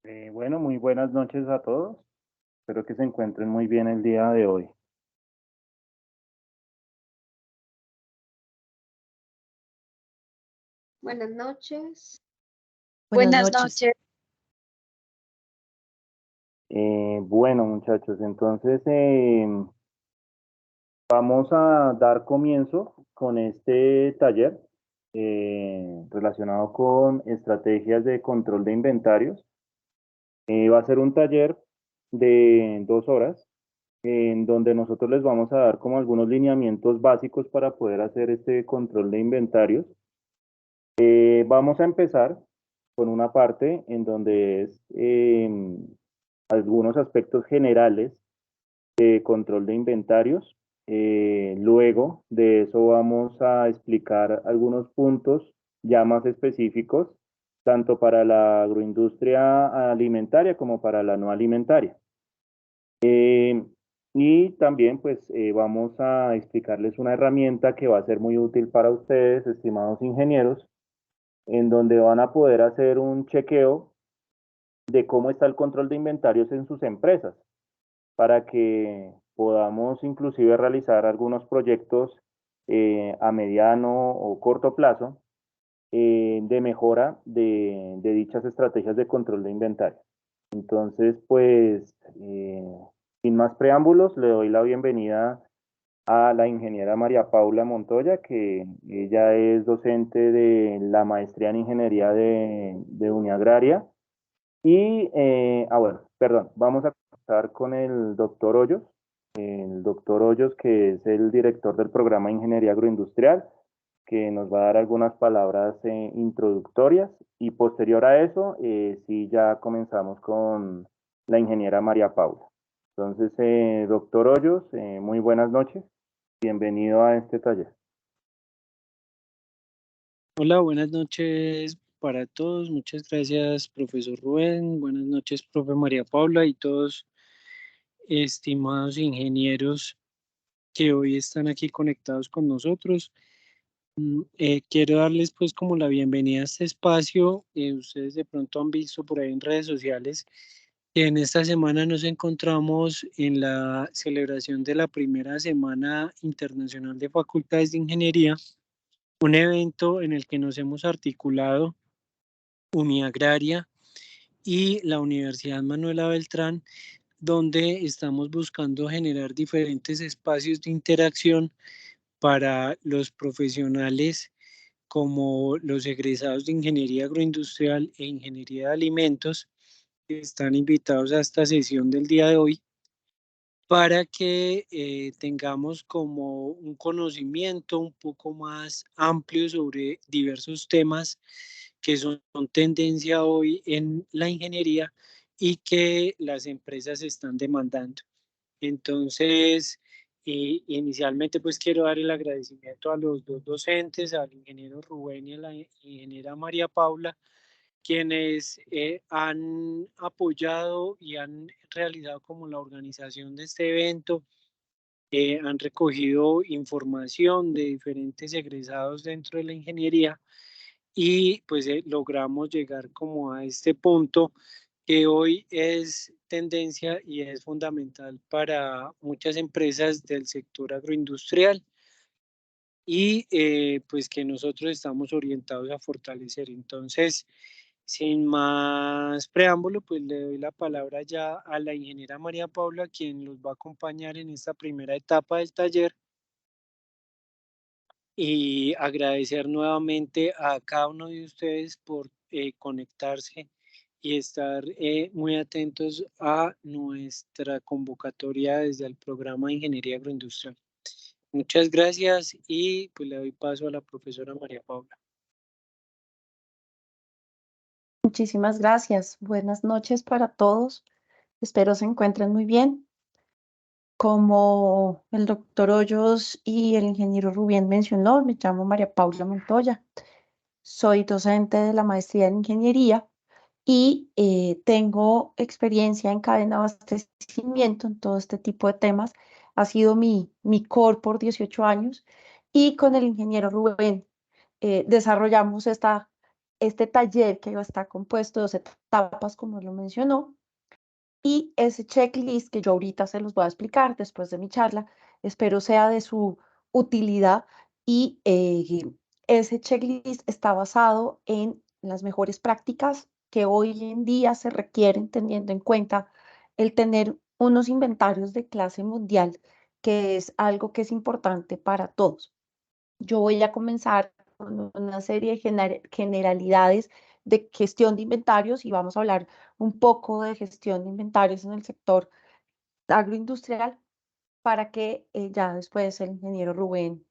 Bueno, muy buenas noches a todos. Espero que se encuentren muy bien el día de hoy. Buenas noches. Buenas noches. Bueno, muchachos, entonces vamos a dar comienzo con este taller relacionado con estrategias de control de inventarios. Va a ser un taller de 2 horas en donde nosotros les vamos a dar como algunos lineamientos básicos para poder hacer este control de inventarios. Vamos a empezar con una parte en donde es algunos aspectos generales de control de inventarios. Luego de eso vamos a explicar algunos puntos ya más específicos, tanto para la agroindustria alimentaria como para la no alimentaria. Y también pues vamos a explicarles una herramienta que va a ser muy útil para ustedes, estimados ingenieros, en donde van a poder hacer un chequeo de cómo está el control de inventarios en sus empresas, para que podamos inclusive realizar algunos proyectos a mediano o corto plazo de mejora de dichas estrategias de control de inventario. Entonces, pues, sin más preámbulos, le doy la bienvenida a la ingeniera María Paula Montoya, que ella es docente de la maestría en ingeniería de Uniagraria. Y, bueno, perdón, vamos a comenzar con el doctor Hoyos, que es el director del programa de Ingeniería Agroindustrial, que nos va a dar algunas palabras introductorias y posterior a eso, sí, ya comenzamos con la ingeniera María Paula. Entonces, doctor Hoyos, muy buenas noches. Bienvenido a este taller. Hola, buenas noches para todos. Muchas gracias, profesor Rubén. Buenas noches, profe María Paula y todos estimados ingenieros que hoy están aquí conectados con nosotros. Quiero darles pues como la bienvenida a este espacio. Ustedes de pronto han visto por ahí en redes sociales que en esta semana nos encontramos en la celebración de la primera Semana Internacional de Facultades de Ingeniería, un evento en el que nos hemos articulado Uniagraria y la Universidad Manuela Beltrán, donde estamos buscando generar diferentes espacios de interacción para los profesionales como los egresados de Ingeniería Agroindustrial e Ingeniería de Alimentos, que están invitados a esta sesión del día de hoy, para que tengamos como un conocimiento un poco más amplio sobre diversos temas que son tendencia hoy en la ingeniería y que las empresas están demandando. Entonces, inicialmente pues quiero dar el agradecimiento a los dos docentes, al ingeniero Rubén y a la ingeniera María Paula, quienes han apoyado y han realizado como la organización de este evento, han recogido información de diferentes egresados dentro de la ingeniería y pues logramos llegar como a este punto que hoy es tendencia y es fundamental para muchas empresas del sector agroindustrial y pues que nosotros estamos orientados a fortalecer. Entonces, sin más preámbulo, pues le doy la palabra ya a la ingeniera María Paula, quien los va a acompañar en esta primera etapa del taller, y agradecer nuevamente a cada uno de ustedes por conectarse y estar muy atentos a nuestra convocatoria desde el programa de Ingeniería Agroindustrial. Muchas gracias y pues le doy paso a la profesora María Paula. Muchísimas gracias. Buenas noches para todos. Espero se encuentren muy bien. Como el doctor Hoyos y el ingeniero Rubén mencionó, me llamo María Paula Montoya. Soy docente de la maestría en ingeniería y tengo experiencia en cadena de abastecimiento en todo este tipo de temas. Ha sido mi core por 18 años y con el ingeniero Rubén desarrollamos esta este taller que está compuesto de 2 etapas, como lo mencionó, y ese checklist que yo ahorita se los voy a explicar después de mi charla, espero sea de su utilidad y ese checklist está basado en las mejores prácticas que hoy en día se requieren teniendo en cuenta el tener unos inventarios de clase mundial, que es algo que es importante para todos. Yo voy a comenzar con una serie de generalidades de gestión de inventarios y vamos a hablar un poco de gestión de inventarios en el sector agroindustrial para que ya después el ingeniero Rubén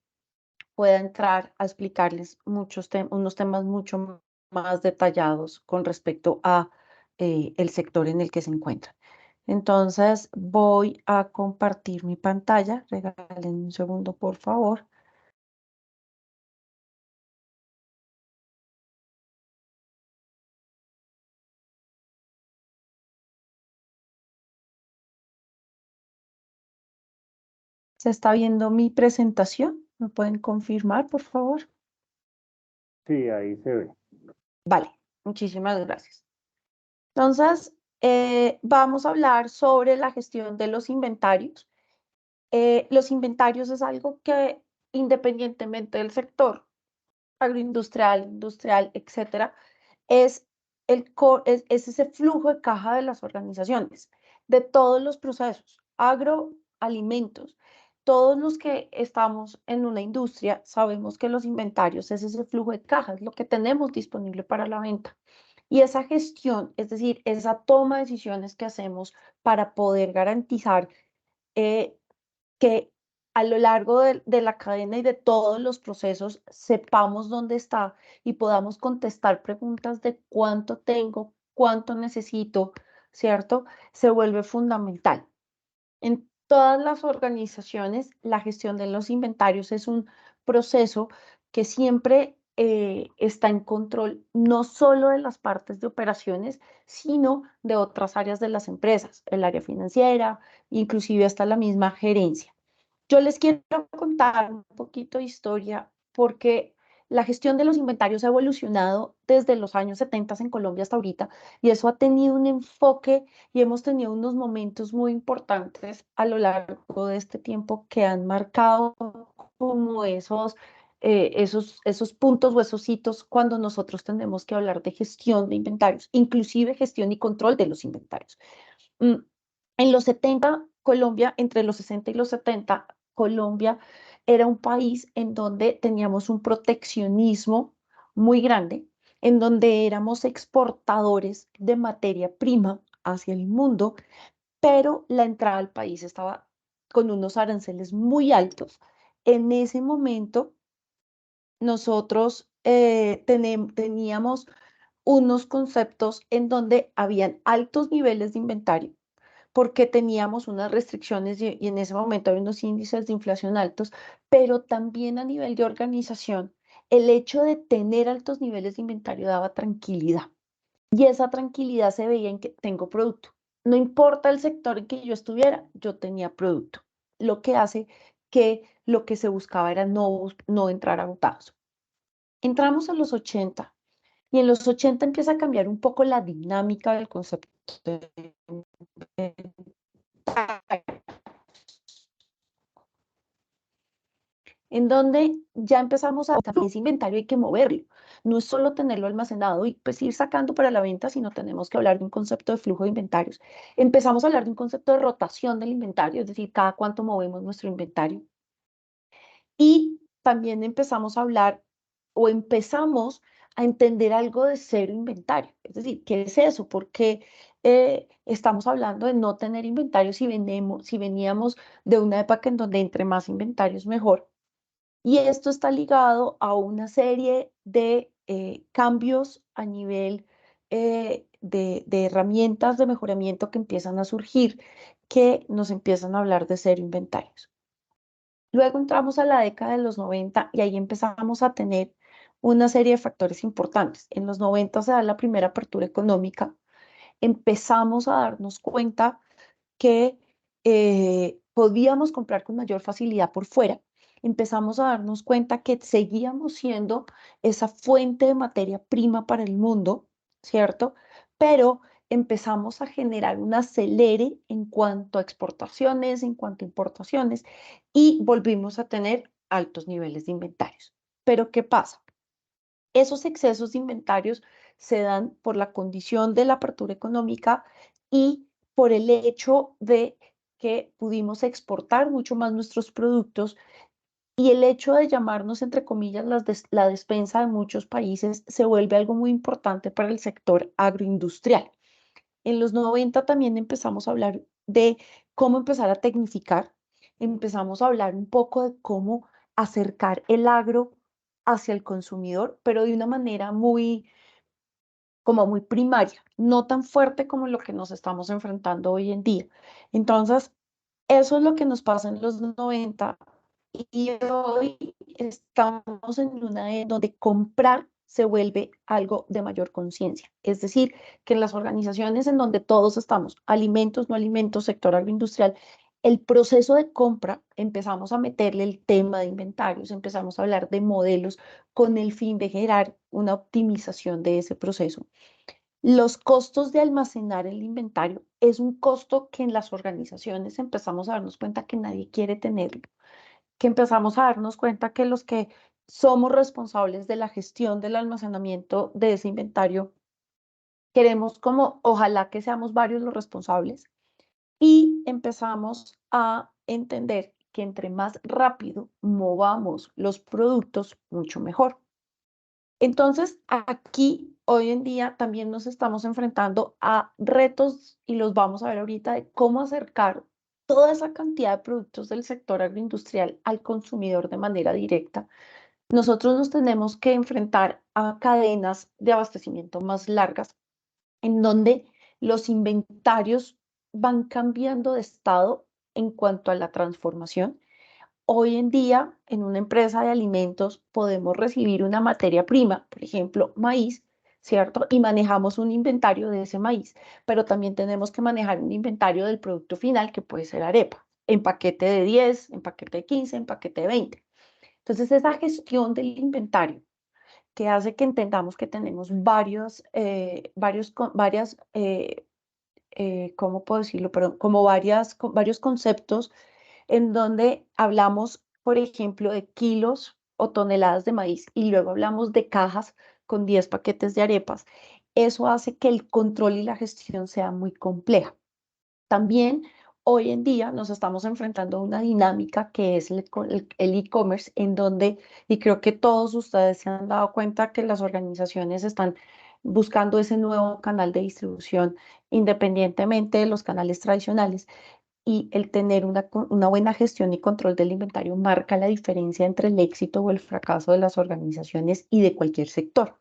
pueda entrar a explicarles unos temas mucho más detallados con respecto a el sector en el que se encuentran. Entonces voy a compartir mi pantalla. Regalen un segundo, por favor. ¿Se está viendo mi presentación? ¿Me pueden confirmar, por favor? Sí, ahí se ve. Vale, muchísimas gracias. Entonces, vamos a hablar sobre la gestión de los inventarios. Los inventarios es algo que, independientemente del sector agroindustrial, industrial, etcétera, es, es ese flujo de caja de las organizaciones, de todos los procesos, agroalimentos. Todos los que estamos en una industria sabemos que los inventarios es ese flujo de caja, es lo que tenemos disponible para la venta. Y esa gestión, es decir, esa toma de decisiones que hacemos para poder garantizar eh, que a lo largo de la cadena y de todos los procesos sepamos dónde está y podamos contestar preguntas de cuánto tengo, cuánto necesito, ¿cierto? Se vuelve fundamental. En todas las organizaciones, la gestión de los inventarios es un proceso que siempre está en control no solo de las partes de operaciones, sino de otras áreas de las empresas, el área financiera, inclusive hasta la misma gerencia. Yo les quiero contar un poquito de historia porque la gestión de los inventarios ha evolucionado desde los años 70 en Colombia hasta ahorita y eso ha tenido un enfoque y hemos tenido unos momentos muy importantes a lo largo de este tiempo que han marcado como esos puntos o esos hitos cuando nosotros tenemos que hablar de gestión de inventarios, inclusive gestión y control de los inventarios. Mm, En los 70, Colombia, entre los 60 y los 70, Colombia era un país en donde teníamos un proteccionismo muy grande, en donde éramos exportadores de materia prima hacia el mundo, pero la entrada al país estaba con unos aranceles muy altos. En ese momento, nosotros teníamos unos conceptos en donde habían altos niveles de inventario porque teníamos unas restricciones y en ese momento había unos índices de inflación altos, pero también a nivel de organización, el hecho de tener altos niveles de inventario daba tranquilidad. Y esa tranquilidad se veía en que tengo producto. No importa el sector en que yo estuviera, yo tenía producto. Lo que hace que lo que se buscaba era no entrar agotados. Entramos a los 80 y en los 80 empieza a cambiar un poco la dinámica del concepto de en donde ya empezamos a ese inventario hay que moverlo. No es solo tenerlo almacenado y pues ir sacando para la venta, sino tenemos que hablar de un concepto de flujo de inventarios. Empezamos a hablar de un concepto de rotación del inventario, es decir, cada cuánto movemos nuestro inventario. Y también empezamos a hablar o empezamos a entender algo de cero inventario. Es decir, ¿qué es eso? ¿Por qué estamos hablando de no tener inventario si veníamos de una época en donde entre más inventarios mejor? Y esto está ligado a una serie de cambios a nivel de herramientas de mejoramiento que empiezan a surgir, que nos empiezan a hablar de cero inventarios. Luego entramos a la década de los 90 y ahí empezamos a tener una serie de factores importantes. En los 90 se da la primera apertura económica. Empezamos a darnos cuenta que podíamos comprar con mayor facilidad por fuera empezamos a darnos cuenta que seguíamos siendo esa fuente de materia prima para el mundo, ¿cierto? Pero empezamos a generar un acelere en cuanto a exportaciones, en cuanto a importaciones, y volvimos a tener altos niveles de inventarios. Pero ¿qué pasa? Esos excesos de inventarios se dan por la condición de la apertura económica y por el hecho de que pudimos exportar mucho más nuestros productos y el hecho de llamarnos, entre comillas, la despensa de muchos países se vuelve algo muy importante para el sector agroindustrial. En los 90 también empezamos a hablar de cómo empezar a tecnificar, empezamos a hablar un poco de cómo acercar el agro hacia el consumidor, pero de una manera muy, como muy primaria, no tan fuerte como lo que nos estamos enfrentando hoy en día. Entonces, eso es lo que nos pasa en los 90 y hoy estamos en una era donde comprar se vuelve algo de mayor conciencia. Es decir, que en las organizaciones en donde todos estamos, alimentos, no alimentos, sector agroindustrial, el proceso de compra, empezamos a meterle el tema de inventarios, empezamos a hablar de modelos con el fin de generar una optimización de ese proceso. Los costos de almacenar el inventario es un costo que en las organizaciones empezamos a darnos cuenta que nadie quiere tenerlo, que empezamos a darnos cuenta que los que somos responsables de la gestión del almacenamiento de ese inventario, queremos como ojalá que seamos varios los responsables y empezamos a entender que entre más rápido movamos los productos, mucho mejor. Entonces, aquí hoy en día también nos estamos enfrentando a retos y los vamos a ver ahorita de cómo acercar toda esa cantidad de productos del sector agroindustrial al consumidor de manera directa. Nosotros nos tenemos que enfrentar a cadenas de abastecimiento más largas, en donde los inventarios van cambiando de estado en cuanto a la transformación. Hoy en día, en una empresa de alimentos, podemos recibir una materia prima, por ejemplo, maíz, ¿cierto? Y manejamos un inventario de ese maíz, pero también tenemos que manejar un inventario del producto final, que puede ser arepa, en paquete de 10, en paquete de 15, en paquete de 20. Entonces, esa gestión del inventario que hace que entendamos que tenemos ¿cómo puedo decirlo? Pero como varios conceptos en donde hablamos, por ejemplo, de kilos o toneladas de maíz y luego hablamos de cajas con 10 paquetes de arepas. Eso hace que el control y la gestión sea muy compleja. También hoy en día nos estamos enfrentando a una dinámica que es el e-commerce, en donde, y creo que todos ustedes se han dado cuenta que las organizaciones están buscando ese nuevo canal de distribución independientemente de los canales tradicionales y el tener una buena gestión y control del inventario marca la diferencia entre el éxito o el fracaso de las organizaciones y de cualquier sector.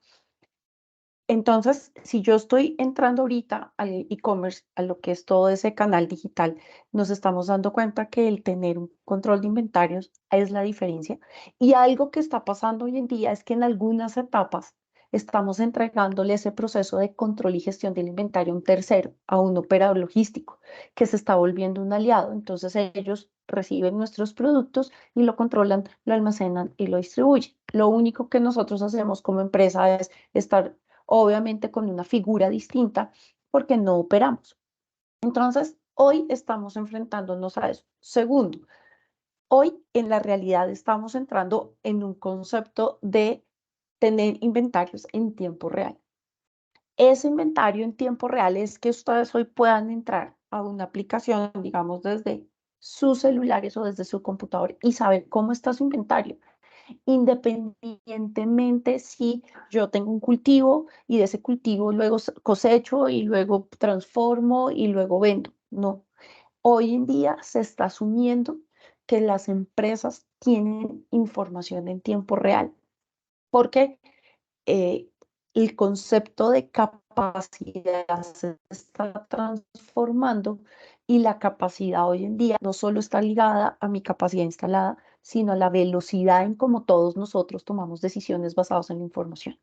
Entonces, si yo estoy entrando ahorita al e-commerce, a lo que es todo ese canal digital, nos estamos dando cuenta que el tener un control de inventarios es la diferencia. Y algo que está pasando hoy en día es que en algunas etapas estamos entregándole ese proceso de control y gestión del inventario a un tercero, a un operador logístico, que se está volviendo un aliado. Entonces, ellos reciben nuestros productos y lo controlan, lo almacenan y lo distribuyen. Lo único que nosotros hacemos como empresa es estar obviamente con una figura distinta porque no operamos. Entonces, hoy estamos enfrentándonos a eso. Segundo, hoy en la realidad estamos entrando en un concepto de tener inventarios en tiempo real. Ese inventario en tiempo real es que ustedes hoy puedan entrar a una aplicación, digamos, desde sus celulares o desde su computador y saber cómo está su inventario independientemente si yo tengo un cultivo y de ese cultivo luego cosecho y luego transformo y luego vendo. No, hoy en día se está asumiendo que las empresas tienen información en tiempo real porque eh, el concepto de capacidad se está transformando y la capacidad hoy en día no solo está ligada a mi capacidad instalada, sino a la velocidad en cómo todos nosotros tomamos decisiones basadas en la información.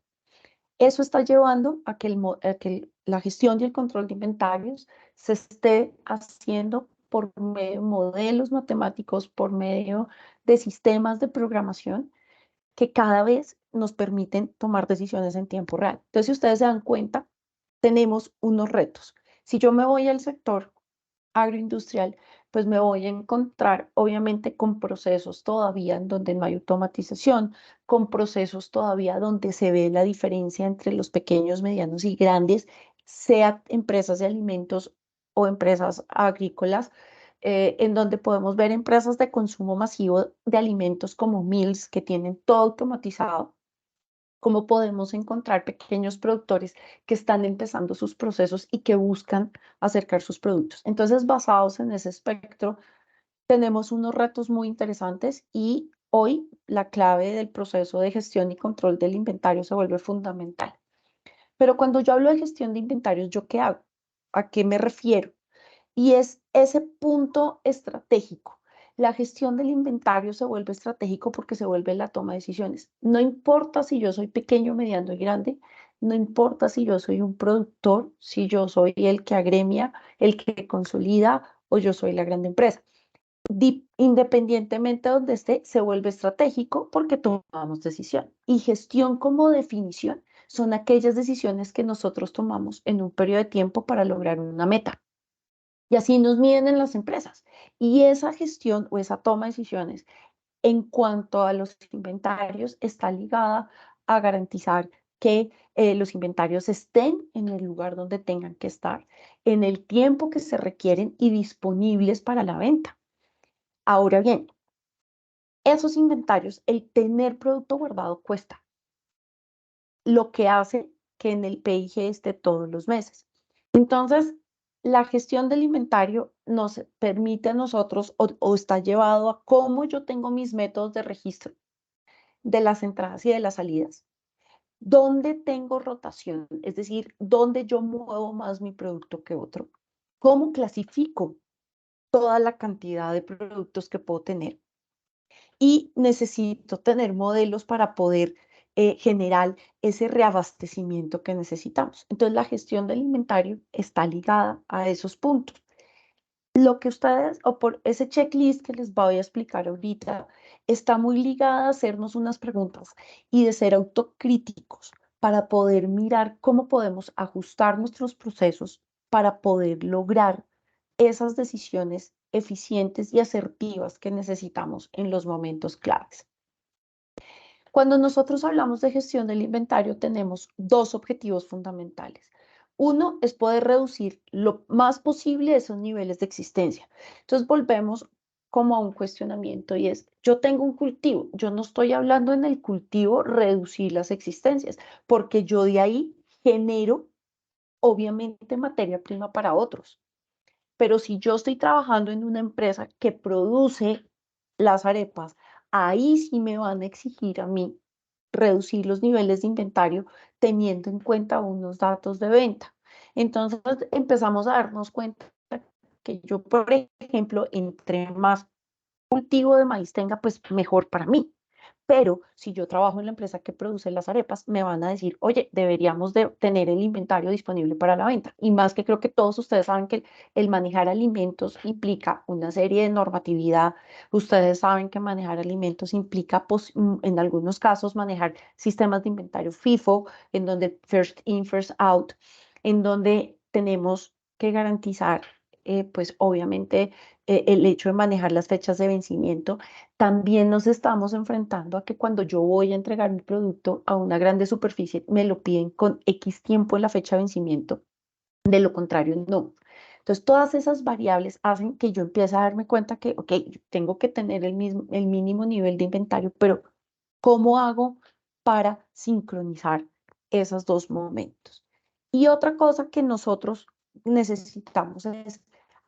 Eso está llevando a que la gestión y el control de inventarios se esté haciendo por medio de modelos matemáticos, por medio de sistemas de programación que cada vez nos permiten tomar decisiones en tiempo real. Entonces, si ustedes se dan cuenta, tenemos unos retos. Si yo me voy al sector agroindustrial, pues me voy a encontrar obviamente con procesos todavía en donde no hay automatización, con procesos todavía donde se ve la diferencia entre los pequeños, medianos y grandes, sea empresas de alimentos o empresas agrícolas, en donde podemos ver empresas de consumo masivo de alimentos como Mills que tienen todo automatizado, como podemos encontrar pequeños productores que están empezando sus procesos y que buscan acercar sus productos. Entonces, basados en ese espectro, tenemos unos retos muy interesantes y hoy la clave del proceso de gestión y control del inventario se vuelve fundamental. Pero cuando yo hablo de gestión de inventarios, ¿yo qué hago? ¿A qué me refiero? Y es ese punto estratégico. La gestión del inventario se vuelve estratégico porque se vuelve la toma de decisiones. No importa si yo soy pequeño, mediano y grande, no importa si yo soy un productor, si yo soy el que agremia, el que consolida o yo soy la grande empresa. Independientemente de donde esté, se vuelve estratégico porque tomamos decisión. Y gestión como definición son aquellas decisiones que nosotros tomamos en un periodo de tiempo para lograr una meta. Y así nos miden en las empresas. Y esa gestión o esa toma de decisiones en cuanto a los inventarios está ligada a garantizar que los inventarios estén en el lugar donde tengan que estar, en el tiempo que se requieren y disponibles para la venta. Ahora bien, esos inventarios, el tener producto guardado cuesta, lo que hace que en el PIG esté todos los meses. Entonces, la gestión del inventario nos permite a nosotros o está llevado a cómo yo tengo mis métodos de registro de las entradas y de las salidas, dónde tengo rotación, es decir, dónde yo muevo más mi producto que otro, cómo clasifico toda la cantidad de productos que puedo tener y necesito tener modelos para poder generar ese reabastecimiento que necesitamos. Entonces, la gestión del inventario está ligada a esos puntos. Lo que ustedes, o por ese checklist que les voy a explicar ahorita, está muy ligada a hacernos unas preguntas y de ser autocríticos para poder mirar cómo podemos ajustar nuestros procesos para poder lograr esas decisiones eficientes y asertivas que necesitamos en los momentos claves. Cuando nosotros hablamos de gestión del inventario, tenemos dos objetivos fundamentales. Uno es poder reducir lo más posible esos niveles de existencia. Entonces volvemos como a un cuestionamiento y es, yo tengo un cultivo, yo no estoy hablando en el cultivo reducir las existencias, porque yo de ahí genero obviamente materia prima para otros. Pero si yo estoy trabajando en una empresa que produce las arepas, ahí sí me van a exigir a mí reducir los niveles de inventario teniendo en cuenta unos datos de venta. Entonces empezamos a darnos cuenta que yo, por ejemplo, entre más cultivo de maíz tenga, pues mejor para mí. Pero si yo trabajo en la empresa que produce las arepas, me van a decir, oye, deberíamos de tener el inventario disponible para la venta. Y más que creo que todos ustedes saben que el manejar alimentos implica una serie de normatividad. Ustedes saben que manejar alimentos implica, en algunos casos, manejar sistemas de inventario FIFO, en donde first in, first out, en donde tenemos que garantizar, pues obviamente, el hecho de manejar las fechas de vencimiento. También nos estamos enfrentando a que cuando yo voy a entregar mi producto a una grande superficie, me lo piden con X tiempo en la fecha de vencimiento. De lo contrario, no. Entonces, todas esas variables hacen que yo empiece a darme cuenta que, ok, yo tengo que tener el mínimo nivel de inventario, pero ¿cómo hago para sincronizar esos dos momentos? Y otra cosa que nosotros necesitamos es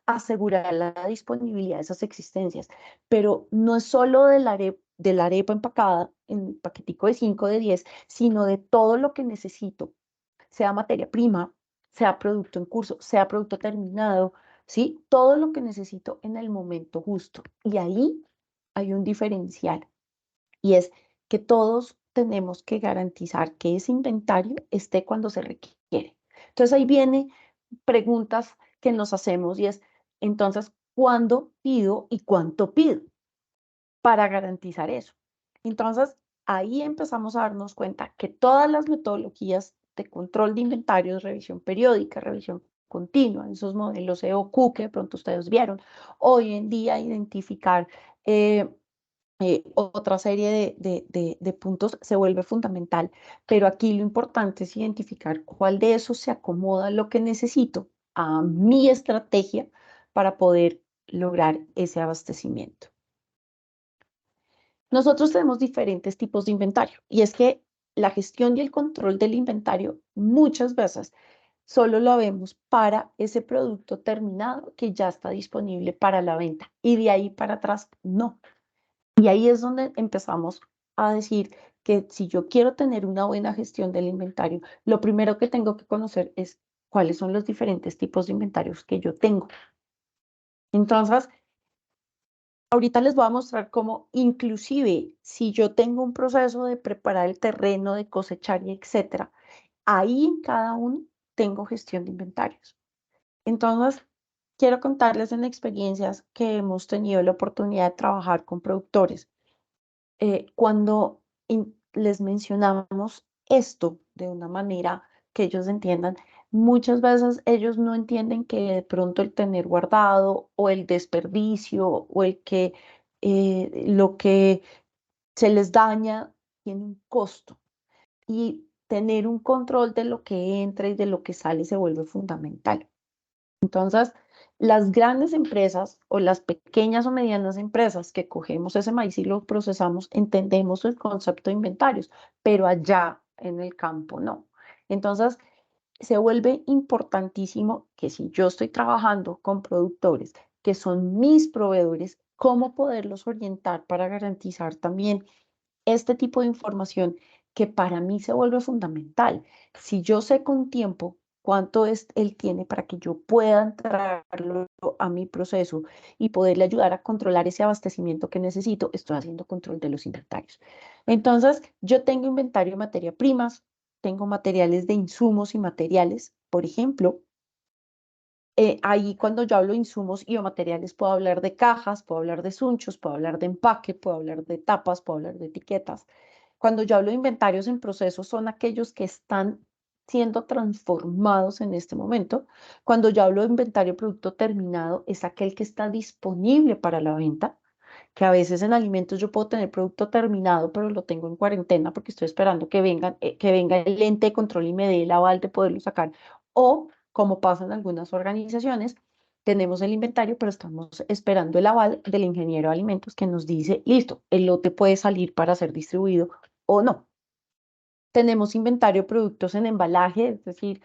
asegurar la disponibilidad de esas existencias, pero no es solo de la arepa empacada en paquetico de 5 de 10, sino de todo lo que necesito, sea materia prima, sea producto en curso, sea producto terminado, ¿sí? Todo lo que necesito en el momento justo. Y ahí hay un diferencial y es que todos tenemos que garantizar que ese inventario esté cuando se requiere. Entonces ahí viene preguntas que nos hacemos y es, entonces, cuándo pido y cuánto pido para garantizar eso. Entonces, ahí empezamos a darnos cuenta que todas las metodologías de control de inventarios, revisión periódica, revisión continua, esos modelos EOQ que de pronto ustedes vieron, hoy en día identificar otra serie de puntos se vuelve fundamental, pero aquí lo importante es identificar cuál de esos se acomoda a lo que necesito, a mi estrategia para poder lograr ese abastecimiento. Nosotros tenemos diferentes tipos de inventario y es que la gestión y el control del inventario muchas veces solo lo vemos para ese producto terminado que ya está disponible para la venta y de ahí para atrás no. Y ahí es donde empezamos a decir que si yo quiero tener una buena gestión del inventario, lo primero que tengo que conocer es cuáles son los diferentes tipos de inventarios que yo tengo. Entonces, ahorita les voy a mostrar cómo inclusive si yo tengo un proceso de preparar el terreno, de cosechar y etcétera, ahí en cada uno tengo gestión de inventarios. Entonces, quiero contarles en experiencias que hemos tenido la oportunidad de trabajar con productores. Cuando les mencionamos esto de una manera que ellos entiendan, muchas veces ellos no entienden que de pronto el tener guardado o el desperdicio o el que lo que se les daña tiene un costo y tener un control de lo que entra y de lo que sale se vuelve fundamental. Entonces, las grandes empresas o las pequeñas o medianas empresas que cogemos ese maíz y lo procesamos, entendemos el concepto de inventarios, pero allá en el campo no. Entonces, se vuelve importantísimo que si yo estoy trabajando con productores que son mis proveedores, cómo poderlos orientar para garantizar también este tipo de información que para mí se vuelve fundamental. Si yo sé con tiempo cuánto él tiene para que yo pueda entrarlo a mi proceso y poderle ayudar a controlar ese abastecimiento que necesito, estoy haciendo control de los inventarios. Entonces, yo tengo inventario de materia primas, tengo materiales de insumos y materiales, por ejemplo. Ahí cuando yo hablo de insumos y o materiales puedo hablar de cajas, puedo hablar de sunchos, puedo hablar de empaque, puedo hablar de tapas, puedo hablar de etiquetas. Cuando yo hablo de inventarios en proceso son aquellos que están siendo transformados en este momento. Cuando yo hablo de inventario producto terminado es aquel que está disponible para la venta, que a veces en alimentos yo puedo tener producto terminado, pero lo tengo en cuarentena porque estoy esperando que venga el ente de control y me dé el aval de poderlo sacar. O, como pasa en algunas organizaciones, tenemos el inventario, pero estamos esperando el aval del ingeniero de alimentos que nos dice, listo, el lote puede salir para ser distribuido o no. Tenemos inventario de productos en embalaje, es decir,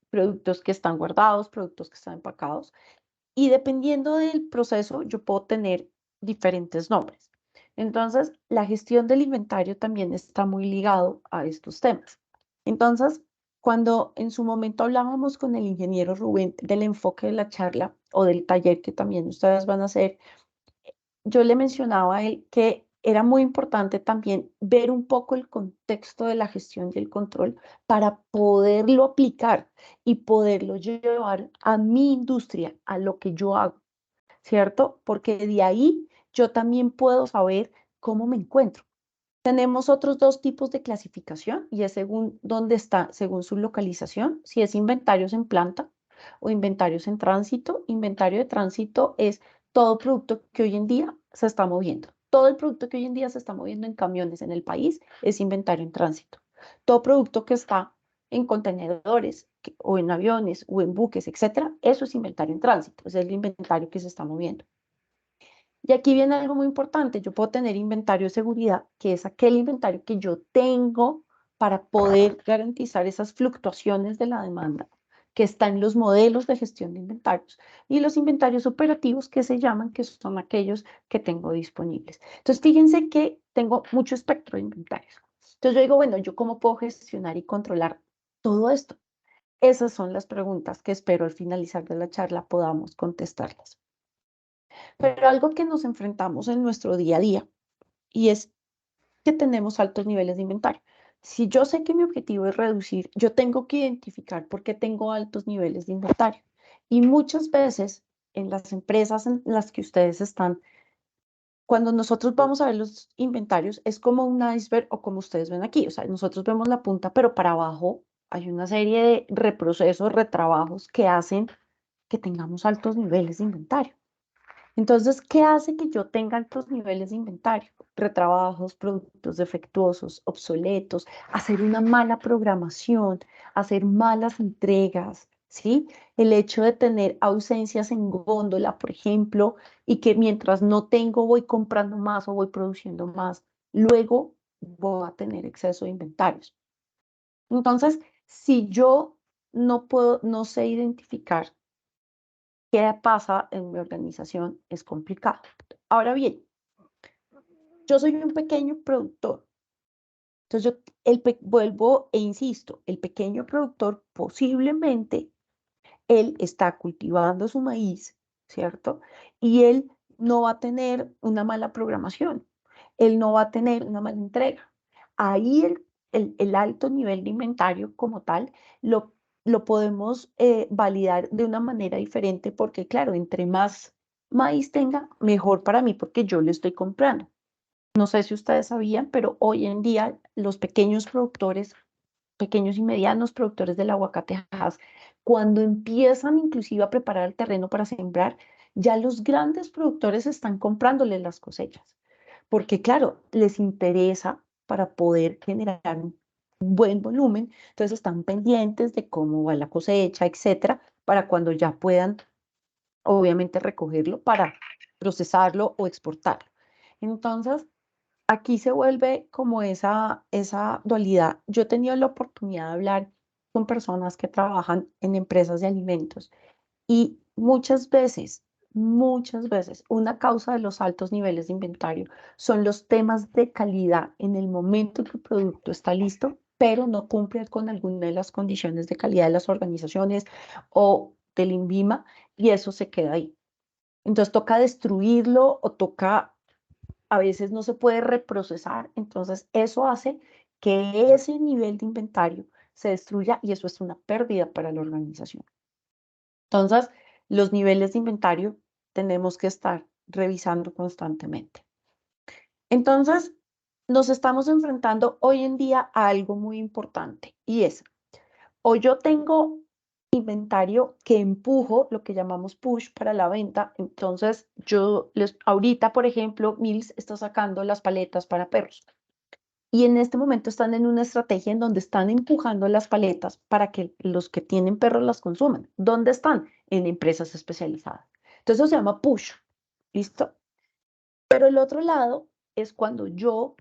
productos que están guardados, productos que están empacados. Y dependiendo del proceso, yo puedo tener diferentes nombres. Entonces, la gestión del inventario también está muy ligado a estos temas. Entonces, cuando en su momento hablábamos con el ingeniero Rubén del enfoque de la charla o del taller que también ustedes van a hacer, yo le mencionaba a él que era muy importante también ver un poco el contexto de la gestión y el control para poderlo aplicar y poderlo llevar a mi industria, a lo que yo hago, ¿cierto? Porque de ahí yo también puedo saber cómo me encuentro. Tenemos otros dos tipos de clasificación y es según dónde está, según su localización, si es inventarios en planta o inventarios en tránsito. Inventario de tránsito es todo producto que hoy en día se está moviendo. Todo el producto que hoy en día se está moviendo en camiones en el país es inventario en tránsito. Todo producto que está en contenedores o en aviones o en buques, etcétera, eso es inventario en tránsito, es el inventario que se está moviendo. Y aquí viene algo muy importante. Yo puedo tener inventario de seguridad, que es aquel inventario que yo tengo para poder garantizar esas fluctuaciones de la demanda que está en los modelos de gestión de inventarios. Y los inventarios operativos que se llaman, que son aquellos que tengo disponibles. Entonces, fíjense que tengo mucho espectro de inventarios. Entonces, yo digo, bueno, ¿yo cómo puedo gestionar y controlar todo esto? Esas son las preguntas que espero al finalizar de la charla podamos contestarlas. Pero algo que nos enfrentamos en nuestro día a día y es que tenemos altos niveles de inventario. Si yo sé que mi objetivo es reducir, yo tengo que identificar por qué tengo altos niveles de inventario. Y muchas veces en las empresas en las que ustedes están, cuando nosotros vamos a ver los inventarios, es como un iceberg o como ustedes ven aquí. O sea, nosotros vemos la punta, pero para abajo hay una serie de reprocesos, retrabajos que hacen que tengamos altos niveles de inventario. Entonces, ¿qué hace que yo tenga altos niveles de inventario? Retrabajos, productos defectuosos, obsoletos, hacer una mala programación, hacer malas entregas, ¿sí? El hecho de tener ausencias en góndola, por ejemplo, y que mientras no tengo voy comprando más o voy produciendo más, luego voy a tener exceso de inventarios. Entonces, si yo no sé identificar qué pasa en mi organización, es complicado. Ahora bien, yo soy un pequeño productor. Entonces, vuelvo e insisto, el pequeño productor posiblemente él está cultivando su maíz, ¿cierto? Y él no va a tener una mala programación, él no va a tener una mala entrega. Ahí el alto nivel de inventario como tal lo podemos validar de una manera diferente porque, claro, entre más maíz tenga, mejor para mí porque yo le estoy comprando. No sé si ustedes sabían, pero hoy en día los pequeños productores, pequeños y medianos productores del aguacate, cuando empiezan inclusive a preparar el terreno para sembrar, ya los grandes productores están comprándole las cosechas, porque claro, les interesa para poder generar un buen volumen, entonces están pendientes de cómo va la cosecha, etcétera, para cuando ya puedan, obviamente, recogerlo para procesarlo o exportarlo. Entonces, aquí se vuelve como esa dualidad. Yo he tenido la oportunidad de hablar con personas que trabajan en empresas de alimentos y muchas veces, una causa de los altos niveles de inventario son los temas de calidad en el momento en que el producto está listo, pero no cumple con alguna de las condiciones de calidad de las organizaciones o del INVIMA y eso se queda ahí. Entonces toca destruirlo o toca a veces no se puede reprocesar, entonces eso hace que ese nivel de inventario se destruya y eso es una pérdida para la organización. Entonces, los niveles de inventario tenemos que estar revisando constantemente. Entonces, nos estamos enfrentando hoy en día a algo muy importante y es, o yo tengo inventario que empujo, lo que llamamos push para la venta. Entonces, ahorita, por ejemplo, Mills está sacando las paletas para perros. Y en este momento están en una estrategia en donde están empujando las paletas para que los que tienen perros las consuman. ¿Dónde están? En empresas especializadas. Entonces, eso se llama push. ¿Listo? Pero el otro lado es cuando yo,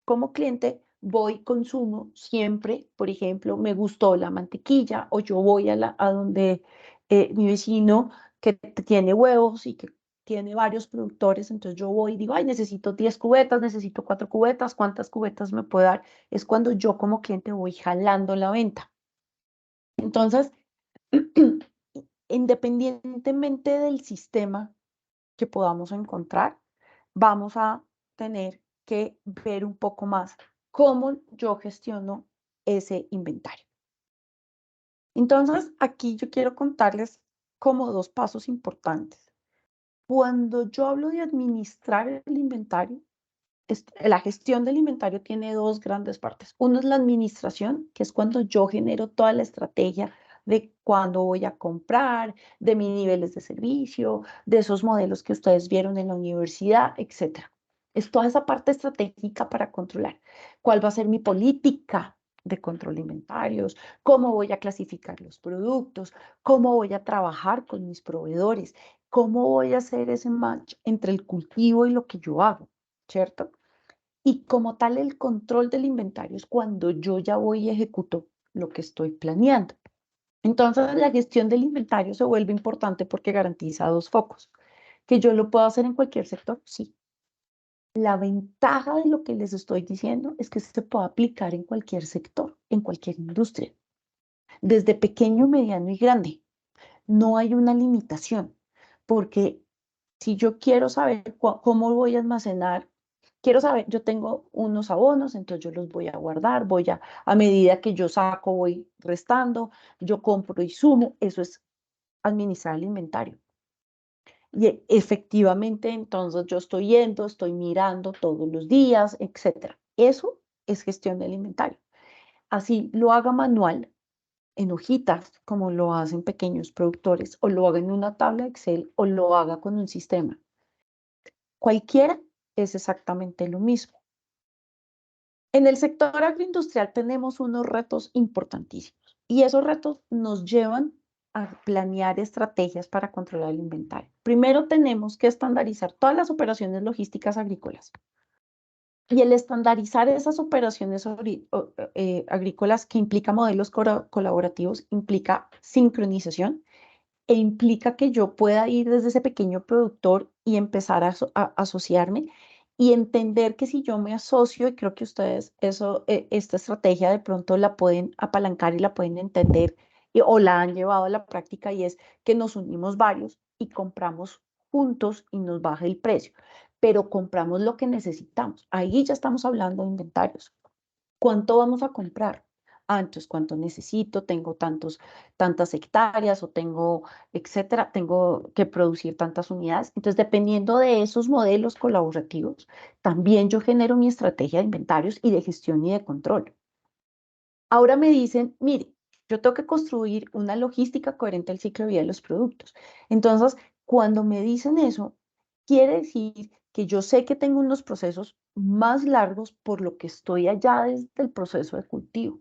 como cliente, voy, consumo siempre, por ejemplo, me gustó la mantequilla o yo voy a donde mi vecino que tiene huevos y que tiene varios productores, entonces yo voy y digo, ay, necesito 10 cubetas, necesito 4 cubetas, ¿cuántas cubetas me puede dar? Es cuando yo como cliente voy jalando la venta. Entonces, independientemente del sistema que podamos encontrar, vamos a tener que ver un poco más cómo yo gestiono ese inventario. Entonces, aquí yo quiero contarles como dos pasos importantes. Cuando yo hablo de administrar el inventario, la gestión del inventario tiene dos grandes partes. Uno es la administración, que es cuando yo genero toda la estrategia de cuándo voy a comprar, de mis niveles de servicio, de esos modelos que ustedes vieron en la universidad, etcétera. Es toda esa parte estratégica para controlar. ¿Cuál va a ser mi política de control de inventarios? ¿Cómo voy a clasificar los productos? ¿Cómo voy a trabajar con mis proveedores? ¿Cómo voy a hacer ese match entre el cultivo y lo que yo hago? ¿Cierto? Y como tal, el control del inventario es cuando yo ya voy y ejecuto lo que estoy planeando. Entonces, la gestión del inventario se vuelve importante porque garantiza dos focos. Que yo lo puedo hacer en cualquier sector, sí. La ventaja de lo que les estoy diciendo es que se puede aplicar en cualquier sector, en cualquier industria, desde pequeño, mediano y grande. No hay una limitación, porque si yo quiero saber cómo voy a almacenar, quiero saber, yo tengo unos abonos, entonces yo los voy a guardar, a medida que yo saco, voy restando, yo compro y sumo, eso es administrar el inventario. Y efectivamente, entonces yo estoy yendo, estoy mirando todos los días, etcétera. Eso es gestión del inventario. Así lo haga manual, en hojitas, como lo hacen pequeños productores, o lo haga en una tabla Excel, o lo haga con un sistema. Cualquiera es exactamente lo mismo. En el sector agroindustrial tenemos unos retos importantísimos y esos retos nos llevan a planear estrategias para controlar el inventario. Primero tenemos que estandarizar todas las operaciones logísticas agrícolas. Y el estandarizar esas operaciones agrícolas que implica modelos colaborativos, implica sincronización e implica que yo pueda ir desde ese pequeño productor y empezar a asociarme y entender que si yo me asocio, y creo que ustedes esta estrategia de pronto la pueden apalancar y la pueden entender o la han llevado a la práctica y es que nos unimos varios y compramos juntos y nos baja el precio, pero compramos lo que necesitamos. Ahí ya estamos hablando de inventarios. ¿Cuánto vamos a comprar? Ah, entonces, ¿cuánto necesito? Tengo tantas hectáreas o tengo, etcétera, tengo que producir tantas unidades. Entonces, dependiendo de esos modelos colaborativos, también yo genero mi estrategia de inventarios y de gestión y de control. Ahora me dicen, mire, yo tengo que construir una logística coherente al ciclo de vida de los productos. Entonces, cuando me dicen eso, quiere decir que yo sé que tengo unos procesos más largos por lo que estoy allá desde el proceso de cultivo.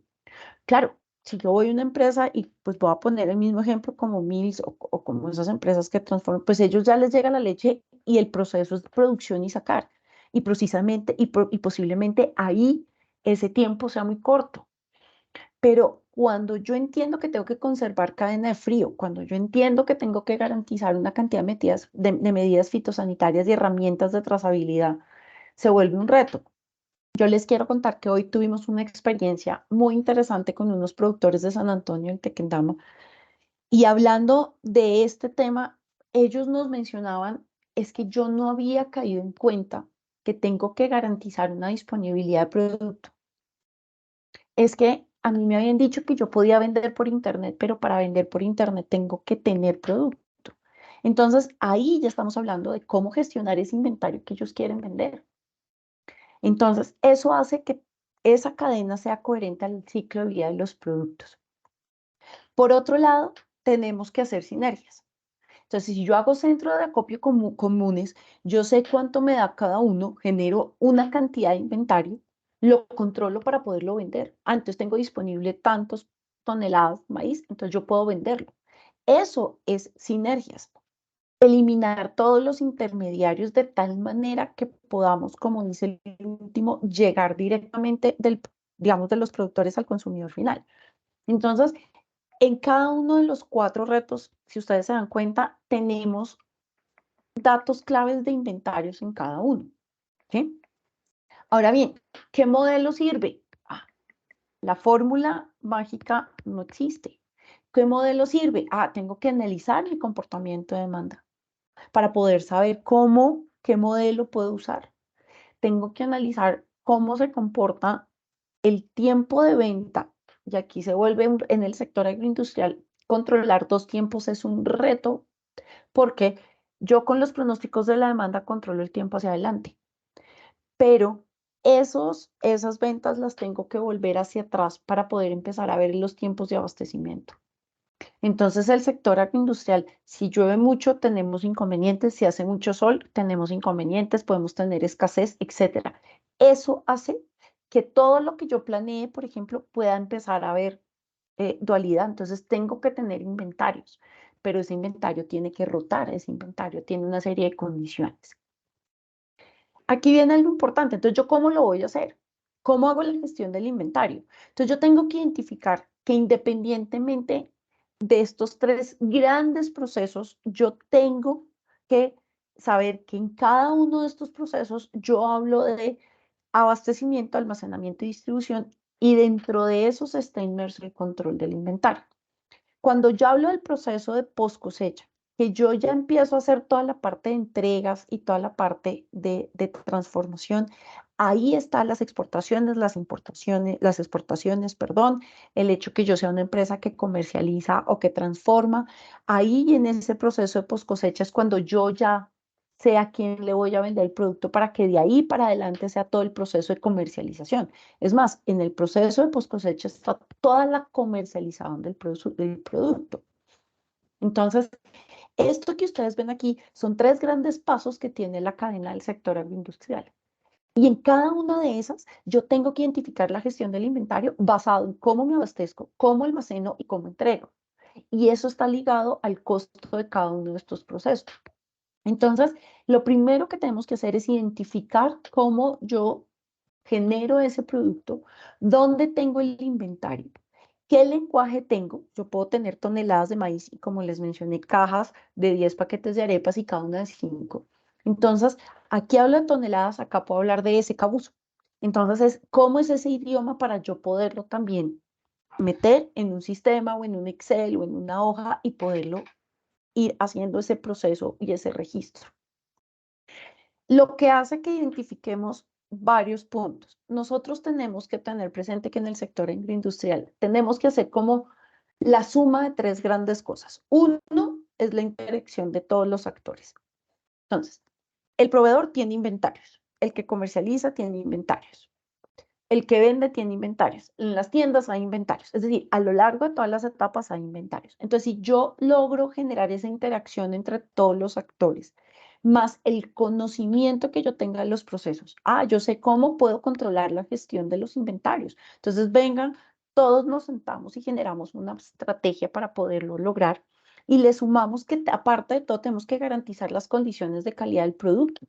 Claro, si yo voy a una empresa y pues voy a poner el mismo ejemplo como Mills o como esas empresas que transforman, pues ellos ya les llega la leche y el proceso es producción y sacar. Y precisamente y posiblemente ahí ese tiempo sea muy corto. Pero cuando yo entiendo que tengo que conservar cadena de frío, cuando yo entiendo que tengo que garantizar una cantidad de medidas fitosanitarias y herramientas de trazabilidad, se vuelve un reto. Yo les quiero contar que hoy tuvimos una experiencia muy interesante con unos productores de San Antonio, en Tequendama, y hablando de este tema, ellos nos mencionaban, es que yo no había caído en cuenta que tengo que garantizar una disponibilidad de producto. Es que a mí me habían dicho que yo podía vender por internet, pero para vender por internet tengo que tener producto. Entonces, ahí ya estamos hablando de cómo gestionar ese inventario que ellos quieren vender. Entonces, eso hace que esa cadena sea coherente al ciclo de vida de los productos. Por otro lado, tenemos que hacer sinergias. Entonces, si yo hago centro de acopio comunes, yo sé cuánto me da cada uno, genero una cantidad de inventario, lo controlo para poderlo vender. Antes tengo disponible tantos toneladas de maíz, entonces yo puedo venderlo. Eso es sinergias. Eliminar todos los intermediarios de tal manera que podamos, como dice el último, llegar directamente digamos, de los productores al consumidor final. Entonces, en cada uno de los 4 retos, si ustedes se dan cuenta, tenemos datos claves de inventarios en cada uno. ¿Sí? Ahora bien, ¿qué modelo sirve? Ah, la fórmula mágica no existe. ¿Qué modelo sirve? Ah, tengo que analizar mi comportamiento de demanda para poder saber qué modelo puedo usar. Tengo que analizar cómo se comporta el tiempo de venta. Y aquí se vuelve en el sector agroindustrial, controlar 2 tiempos es un reto porque yo con los pronósticos de la demanda controlo el tiempo hacia adelante, pero esas ventas las tengo que volver hacia atrás para poder empezar a ver los tiempos de abastecimiento. Entonces, el sector agroindustrial, si llueve mucho, tenemos inconvenientes, si hace mucho sol, tenemos inconvenientes, podemos tener escasez, etcétera. Eso hace que todo lo que yo planeé, por ejemplo, pueda empezar a ver dualidad. Entonces, tengo que tener inventarios, pero ese inventario tiene que rotar, ese inventario tiene una serie de condiciones. Aquí viene algo importante. Entonces, ¿yo cómo lo voy a hacer? ¿Cómo hago la gestión del inventario? Entonces, yo tengo que identificar que independientemente de estos 3 grandes procesos, yo tengo que saber que en cada uno de estos procesos yo hablo de abastecimiento, almacenamiento y distribución, y dentro de esos está inmerso el control del inventario. Cuando yo hablo del proceso de post cosecha, que yo ya empiezo a hacer toda la parte de entregas y toda la parte de transformación, ahí están las exportaciones, las importaciones, las exportaciones, perdón, el hecho que yo sea una empresa que comercializa o que transforma. Ahí en ese proceso de post cosecha es cuando yo ya sé a quién le voy a vender el producto para que de ahí para adelante sea todo el proceso de comercialización. Es más, en el proceso de post cosecha está toda la comercialización del producto. Entonces, esto que ustedes ven aquí son 3 grandes pasos que tiene la cadena del sector agroindustrial. Y en cada una de esas, yo tengo que identificar la gestión del inventario basado en cómo me abastezco, cómo almaceno y cómo entrego. Y eso está ligado al costo de cada uno de estos procesos. Entonces, lo primero que tenemos que hacer es identificar cómo yo genero ese producto, dónde tengo el inventario, qué lenguaje tengo. Yo puedo tener toneladas de maíz y, como les mencioné, cajas de 10 paquetes de arepas y cada una de 5. Entonces, aquí hablo de toneladas, acá puedo hablar de ese cabuzo. Entonces, ¿cómo es ese idioma para yo poderlo también meter en un sistema o en un Excel o en una hoja y poderlo ir haciendo ese proceso y ese registro? Lo que hace que identifiquemos varios puntos. Nosotros tenemos que tener presente que en el sector agroindustrial tenemos que hacer como la suma de 3 grandes cosas. Uno es la interacción de todos los actores. Entonces, el proveedor tiene inventarios, el que comercializa tiene inventarios, el que vende tiene inventarios, en las tiendas hay inventarios, es decir, a lo largo de todas las etapas hay inventarios. Entonces, si yo logro generar esa interacción entre todos los actores, más el conocimiento que yo tenga de los procesos, yo sé cómo puedo controlar la gestión de los inventarios. Entonces, vengan, todos nos sentamos y generamos una estrategia para poderlo lograr y le sumamos que, aparte de todo, tenemos que garantizar las condiciones de calidad del producto.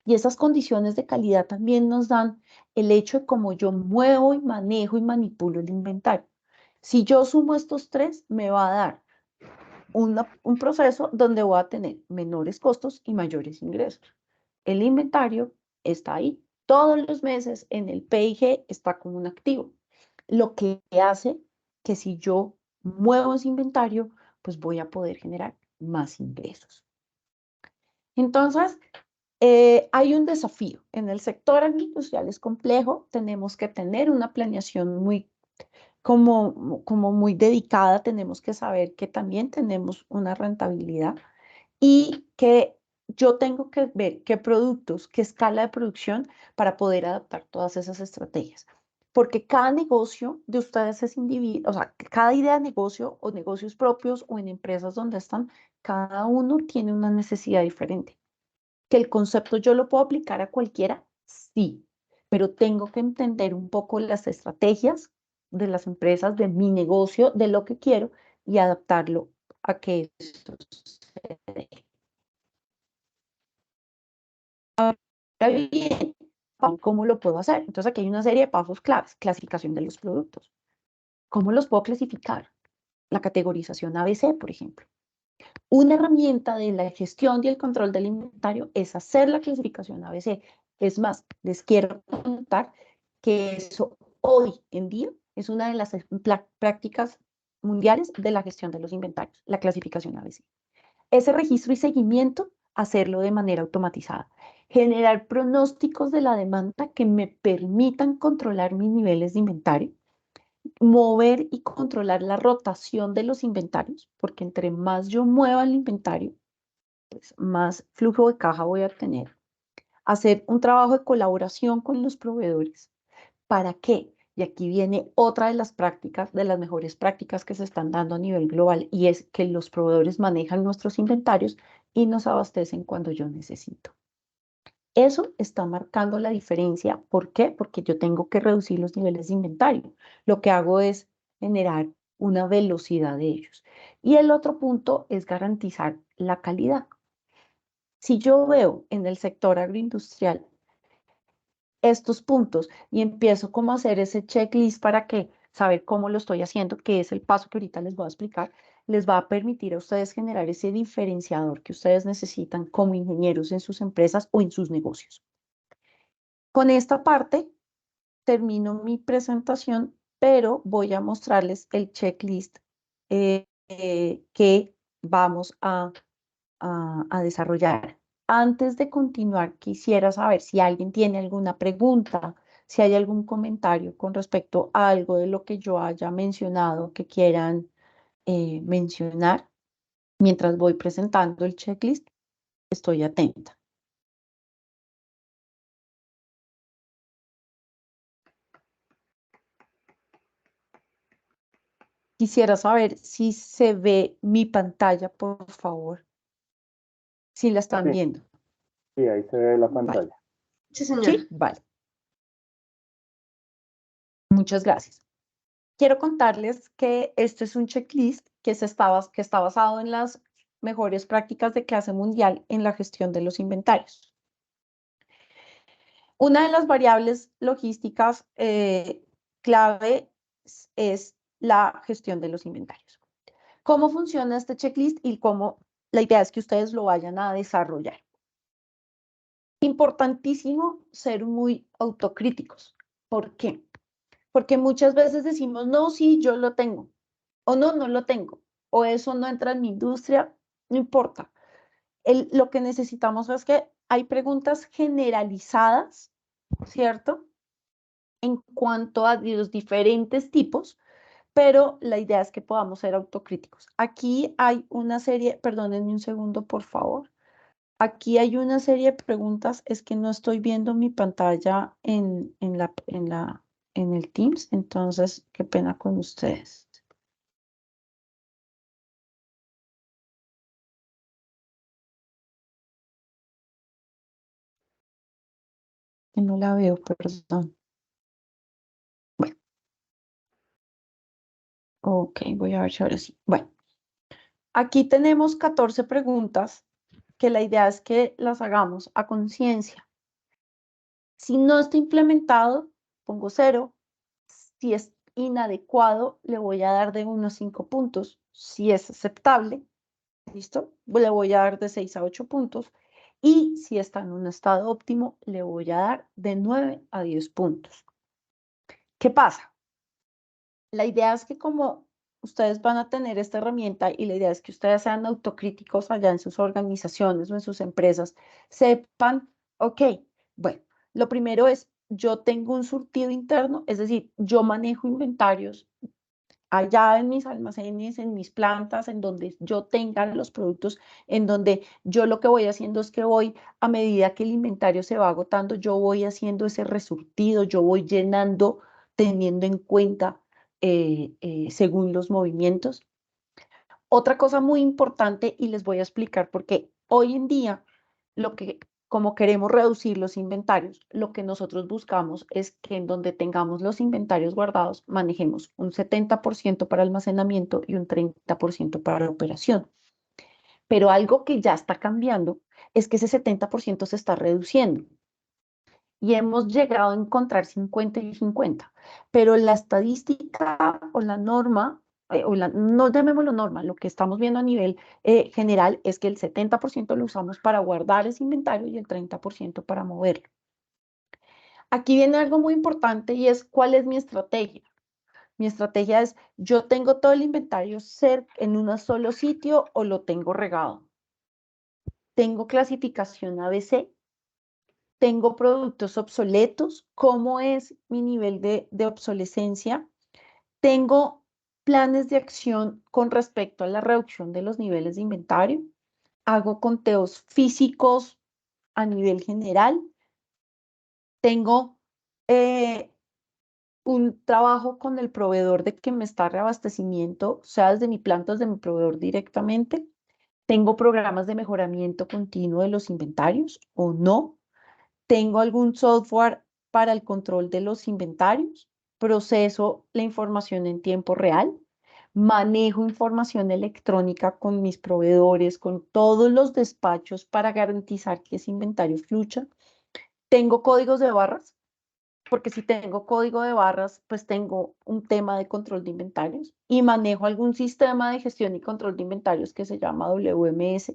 Y esas condiciones de calidad también nos dan el hecho de cómo yo muevo y manejo y manipulo el inventario. Si yo sumo estos 3, me va a dar un proceso donde voy a tener menores costos y mayores ingresos. El inventario está ahí. Todos los meses en el PIG está como un activo. Lo que hace que si yo muevo ese inventario, pues voy a poder generar más ingresos. Entonces, hay un desafío. En el sector agroindustrial es complejo, tenemos que tener una planeación muy, como muy dedicada, tenemos que saber que también tenemos una rentabilidad y que yo tengo que ver qué productos, qué escala de producción para poder adaptar todas esas estrategias. Porque cada negocio de ustedes es individual, o sea, cada idea de negocio o negocios propios o en empresas donde están, cada uno tiene una necesidad diferente. Que el concepto yo lo puedo aplicar a cualquiera, sí, pero tengo que entender un poco las estrategias de las empresas, de mi negocio, de lo que quiero y adaptarlo a que eso suceda. Ahora bien, ¿cómo lo puedo hacer? Entonces aquí hay una serie de pasos claves. Clasificación de los productos. ¿Cómo los puedo clasificar? La categorización ABC, por ejemplo. Una herramienta de la gestión y el control del inventario es hacer la clasificación ABC. Es más, les quiero contar que eso hoy en día es una de las prácticas mundiales de la gestión de los inventarios, la clasificación ABC. Ese registro y seguimiento, hacerlo de manera automatizada. Generar pronósticos de la demanda que me permitan controlar mis niveles de inventario, mover y controlar la rotación de los inventarios, porque entre más yo mueva el inventario, pues más flujo de caja voy a tener. Hacer un trabajo de colaboración con los proveedores. ¿Para qué? Y aquí viene otra de las prácticas, de las mejores prácticas que se están dando a nivel global, y es que los proveedores manejan nuestros inventarios y nos abastecen cuando yo necesito. Eso está marcando la diferencia. ¿Por qué? Porque yo tengo que reducir los niveles de inventario. Lo que hago es generar una velocidad de ellos. Y el otro punto es garantizar la calidad. Si yo veo en el sector agroindustrial estos puntos y empiezo como a hacer ese checklist para que saber cómo lo estoy haciendo, que es el paso que ahorita les voy a explicar, les va a permitir a ustedes generar ese diferenciador que ustedes necesitan como ingenieros en sus empresas o en sus negocios. Con esta parte termino mi presentación, pero voy a mostrarles el checklist que vamos a desarrollar. Antes de continuar, quisiera saber si alguien tiene alguna pregunta, si hay algún comentario con respecto a algo de lo que yo haya mencionado que quieran mencionar. Mientras voy presentando el checklist, estoy atenta. Quisiera saber si se ve mi pantalla, por favor. Si la están Sí. viendo. Sí, ahí se ve la Vale. pantalla. Sí, señor. Sí, vale. Muchas gracias. Quiero contarles que este es un checklist que está basado en las mejores prácticas de clase mundial en la gestión de los inventarios. Una de las variables logísticas clave es la gestión de los inventarios. ¿Cómo funciona este checklist y cómo la idea es que ustedes lo vayan a desarrollar? Importantísimo ser muy autocríticos. ¿Por qué? Porque muchas veces decimos, no, sí, yo lo tengo, o no, no lo tengo, o eso no entra en mi industria, no importa. Lo que necesitamos es que hay preguntas generalizadas, ¿cierto? En cuanto a los diferentes tipos, pero la idea es que podamos ser autocríticos. Aquí hay una serie, perdónenme un segundo, por favor. Aquí hay una serie de preguntas, es que no estoy viendo mi pantalla en el Teams, entonces qué pena con ustedes. Que no la veo, perdón. Bueno, ok, voy a ver si ahora sí. Bueno, aquí tenemos 14 preguntas que la idea es que las hagamos a conciencia. Si no está implementado, pongo 0. Si es inadecuado, le voy a dar de 1 a 5 puntos. Si es aceptable, ¿listo? Le voy a dar de 6 a 8 puntos. Y si está en un estado óptimo, le voy a dar de 9 a 10 puntos. ¿Qué pasa? La idea es que como ustedes van a tener esta herramienta y la idea es que ustedes sean autocríticos allá en sus organizaciones o en sus empresas, sepan, ok, bueno, lo primero es, yo tengo un surtido interno, es decir, yo manejo inventarios allá en mis almacenes, en mis plantas, en donde yo tenga los productos, en donde yo lo que voy haciendo es que voy, a medida que el inventario se va agotando, yo voy haciendo ese resurtido, yo voy llenando, teniendo en cuenta según los movimientos. Otra cosa muy importante, y les voy a explicar por qué, hoy en día, como queremos reducir los inventarios, lo que nosotros buscamos es que en donde tengamos los inventarios guardados, manejemos un 70% para almacenamiento y un 30% para operación. Pero algo que ya está cambiando es que ese 70% se está reduciendo y hemos llegado a encontrar 50 y 50, pero la estadística o la norma, no llamémoslo norma, lo que estamos viendo a nivel general es que el 70% lo usamos para guardar ese inventario y el 30% para moverlo. Aquí viene algo muy importante y es cuál es mi estrategia. Mi estrategia es, yo tengo todo el inventario en un solo sitio o lo tengo regado. Tengo clasificación ABC, tengo productos obsoletos, cómo es mi nivel de obsolescencia, tengo planes de acción con respecto a la reducción de los niveles de inventario, hago conteos físicos a nivel general, tengo un trabajo con el proveedor de que me está reabastecimiento, sea desde mi planta, desde mi proveedor directamente, tengo programas de mejoramiento continuo de los inventarios o no, tengo algún software para el control de los inventarios, proceso la información en tiempo real, manejo información electrónica con mis proveedores, con todos los despachos para garantizar que ese inventario fluya. Tengo códigos de barras, porque si tengo código de barras, pues tengo un tema de control de inventarios y manejo algún sistema de gestión y control de inventarios que se llama WMS.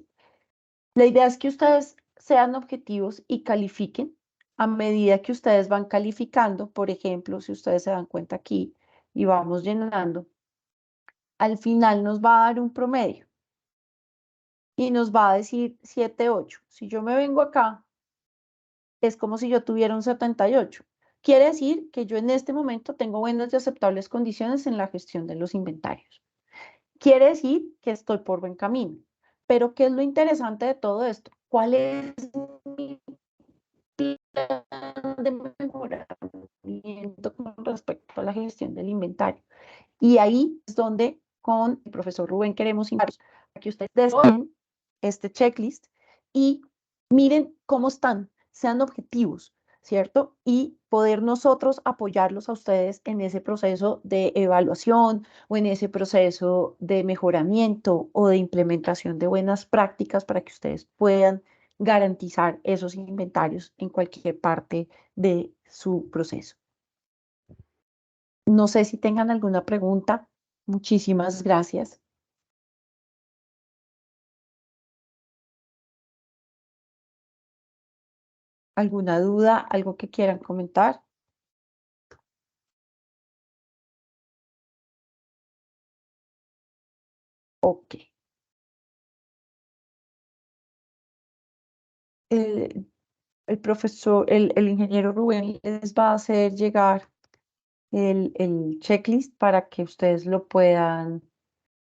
La idea es que ustedes sean objetivos y califiquen a medida que ustedes van calificando. Por ejemplo, si ustedes se dan cuenta aquí y vamos llenando, al final nos va a dar un promedio. y nos va a decir 7,8. Si yo me vengo acá, es como si yo tuviera un 78. Quiere decir que yo en este momento tengo buenas y aceptables condiciones en la gestión de los inventarios. Quiere decir que estoy por buen camino. Pero ¿qué es lo interesante de todo esto? ¿Cuál es mi plan de mejoramiento con respecto a la gestión del inventario? Y ahí es donde con el profesor Rubén queremos invitarlos a que ustedes desarrollen este checklist y miren cómo están, sean objetivos, ¿cierto? Y poder nosotros apoyarlos a ustedes en ese proceso de evaluación o en ese proceso de mejoramiento o de implementación de buenas prácticas para que ustedes puedan garantizar esos inventarios en cualquier parte de su proceso. No sé si tengan alguna pregunta. Muchísimas gracias. ¿Alguna duda? ¿Algo que quieran comentar? Ok. El profesor, el ingeniero Rubén les va a hacer llegar el checklist para que ustedes lo puedan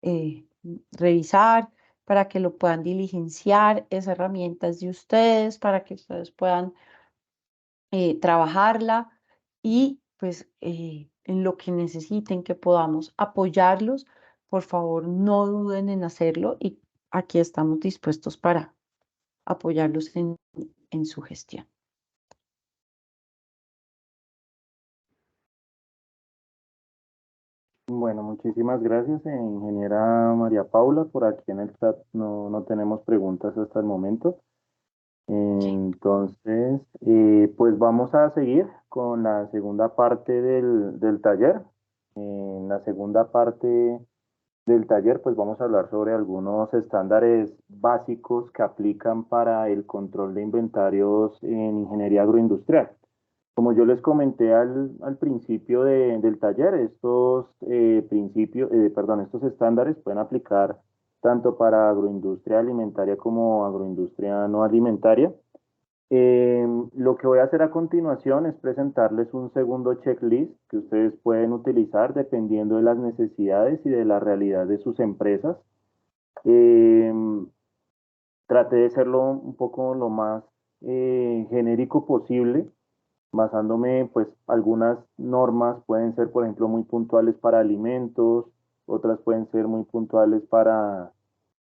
eh, revisar, para que lo puedan diligenciar. Esa herramienta es de ustedes, para que ustedes puedan trabajarla y pues en lo que necesiten que podamos apoyarlos, por favor no duden en hacerlo y aquí estamos dispuestos para apoyarlos en su gestión. Bueno, muchísimas gracias, ingeniera María Paula. Por aquí en el chat no tenemos preguntas hasta el momento. Entonces, pues vamos a seguir con la segunda parte del taller. En la segunda parte del taller, pues vamos a hablar sobre algunos estándares básicos que aplican para el control de inventarios en ingeniería agroindustrial. Como yo les comenté al principio del taller, estos estándares pueden aplicar tanto para agroindustria alimentaria como agroindustria no alimentaria. Lo que voy a hacer a continuación es presentarles un segundo checklist que ustedes pueden utilizar dependiendo de las necesidades y de la realidad de sus empresas. Traté de serlo un poco lo más genérico posible, basándome, pues algunas normas pueden ser, por ejemplo, muy puntuales para alimentos, otras pueden ser muy puntuales para,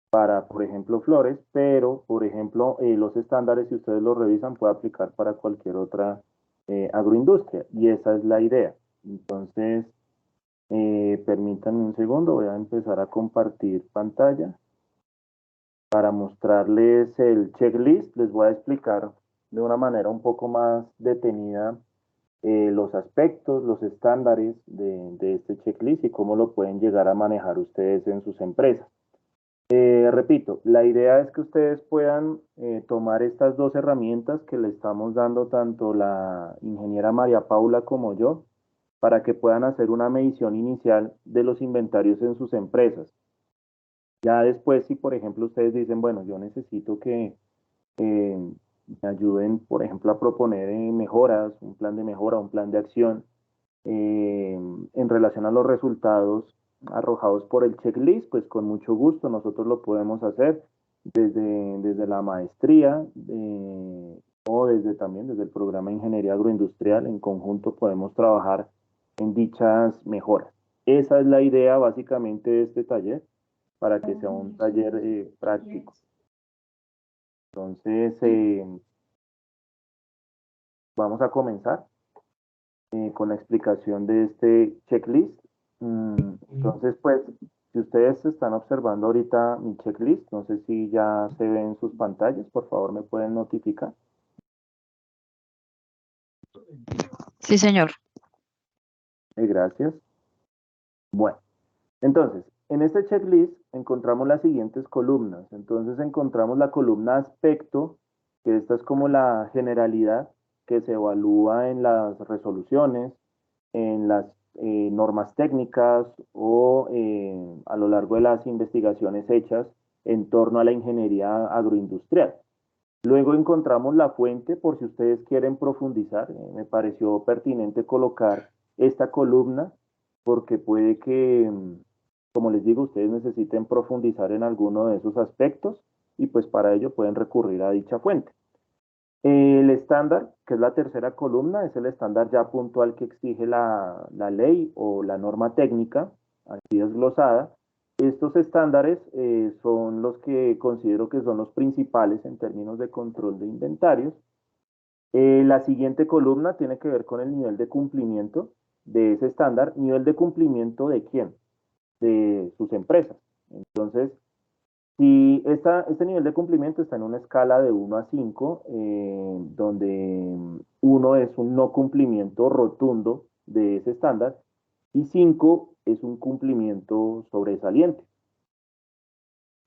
por ejemplo, flores, pero, por ejemplo, los estándares, si ustedes los revisan, puede aplicar para cualquier otra agroindustria, y esa es la idea. Entonces, permítanme un segundo, voy a empezar a compartir pantalla para mostrarles el checklist. Les voy a explicar de una manera un poco más detenida los aspectos, los estándares de este checklist y cómo lo pueden llegar a manejar ustedes en sus empresas. Repito, la idea es que ustedes puedan tomar estas dos herramientas que le estamos dando tanto la ingeniera María Paula como yo, para que puedan hacer una medición inicial de los inventarios en sus empresas. Ya después, si por ejemplo ustedes dicen, bueno, yo necesito que me ayuden, por ejemplo, a proponer mejoras, un plan de mejora, un plan de acción en relación a los resultados arrojados por el checklist, pues con mucho gusto nosotros lo podemos hacer desde la maestría o también desde el programa de Ingeniería Agroindustrial. En conjunto podemos trabajar en dichas mejoras. Esa es la idea básicamente de este taller, para que sea un taller práctico. Entonces, vamos a comenzar con la explicación de este checklist. Entonces, pues, si ustedes están observando ahorita mi checklist, no sé si ya se ven sus pantallas, por favor me pueden notificar. Sí, señor. Gracias. Bueno, entonces, en este checklist encontramos las siguientes columnas. Entonces, encontramos la columna aspecto, que esta es como la generalidad que se evalúa en las resoluciones, en las normas técnicas o a lo largo de las investigaciones hechas en torno a la ingeniería agroindustrial. Luego encontramos la fuente por si ustedes quieren profundizar. Me pareció pertinente colocar esta columna porque puede que, como les digo, ustedes necesiten profundizar en alguno de esos aspectos y pues para ello pueden recurrir a dicha fuente. El estándar, que es la tercera columna, es el estándar ya puntual que exige la ley o la norma técnica, aquí desglosada. Estos estándares son los que considero que son los principales en términos de control de inventarios. La siguiente columna tiene que ver con el nivel de cumplimiento de ese estándar. ¿Nivel de cumplimiento de quién? De sus empresas. Entonces, si este nivel de cumplimiento está en una escala de 1 a 5, donde 1 es un no cumplimiento rotundo de ese estándar y 5 es un cumplimiento sobresaliente.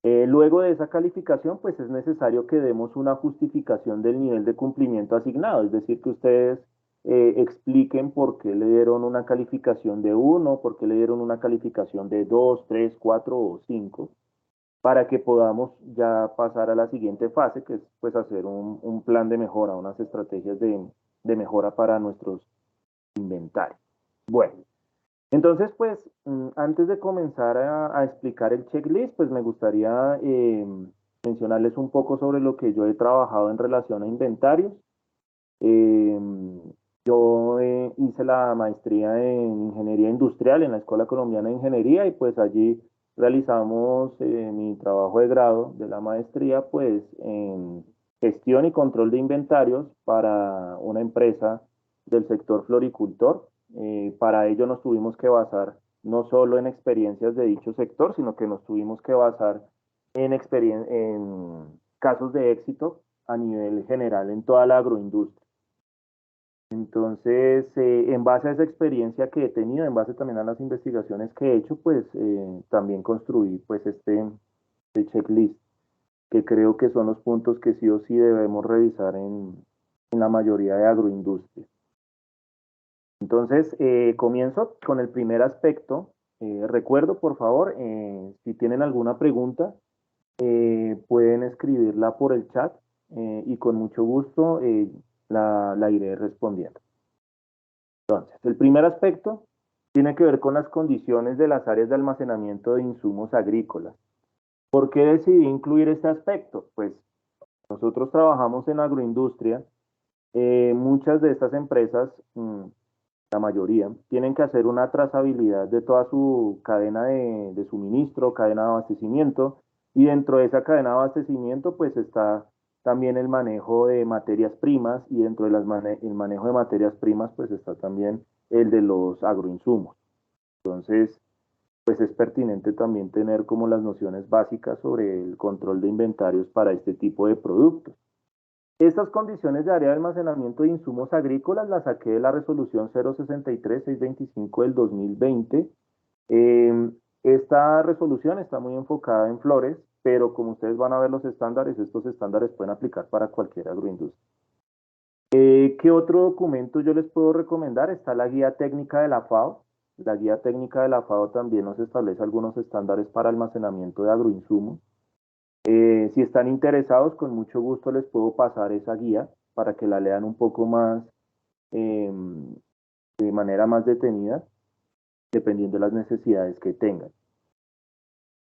Luego de esa calificación, pues es necesario que demos una justificación del nivel de cumplimiento asignado, es decir, que ustedes expliquen por qué le dieron una calificación de 1, por qué le dieron una calificación de 2, 3, 4 o 5, para que podamos ya pasar a la siguiente fase, que es pues hacer un plan de mejora, unas estrategias de mejora para nuestros inventarios. Bueno. Entonces, pues, antes de comenzar a explicar el checklist, pues me gustaría mencionarles un poco sobre lo que yo he trabajado en relación a inventarios. Yo hice la maestría en Ingeniería Industrial en la Escuela Colombiana de Ingeniería y pues allí realizamos mi trabajo de grado de la maestría pues en gestión y control de inventarios para una empresa del sector floricultor. Para ello nos tuvimos que basar no solo en experiencias de dicho sector, sino que nos tuvimos que basar en casos de éxito a nivel general en toda la agroindustria. Entonces, en base a esa experiencia que he tenido, en base también a las investigaciones que he hecho, pues también construí pues este checklist, que creo que son los puntos que sí o sí debemos revisar en la mayoría de agroindustrias. Entonces, comienzo con el primer aspecto. Recuerdo, por favor, si tienen alguna pregunta, pueden escribirla por el chat y con mucho gusto la iré respondiendo. Entonces, el primer aspecto tiene que ver con las condiciones de las áreas de almacenamiento de insumos agrícolas. ¿Por qué decidí incluir este aspecto? Pues nosotros trabajamos en agroindustria. Muchas de estas empresas, la mayoría, tienen que hacer una trazabilidad de toda su cadena de suministro, cadena de abastecimiento, y dentro de esa cadena de abastecimiento pues está también el manejo de materias primas, y dentro de el manejo de materias primas pues está también el de los agroinsumos. Entonces, pues es pertinente también tener como las nociones básicas sobre el control de inventarios para este tipo de productos. Estas condiciones de área de almacenamiento de insumos agrícolas las saqué de la resolución 063-625 del 2020. Esta resolución está muy enfocada en flores, pero como ustedes van a ver los estándares, estos estándares pueden aplicar para cualquier agroindustria. ¿Qué otro documento yo les puedo recomendar? Está la guía técnica de la FAO. La guía técnica de la FAO también nos establece algunos estándares para almacenamiento de agroinsumos. Si están interesados, con mucho gusto les puedo pasar esa guía para que la lean un poco más, de manera más detenida, dependiendo de las necesidades que tengan.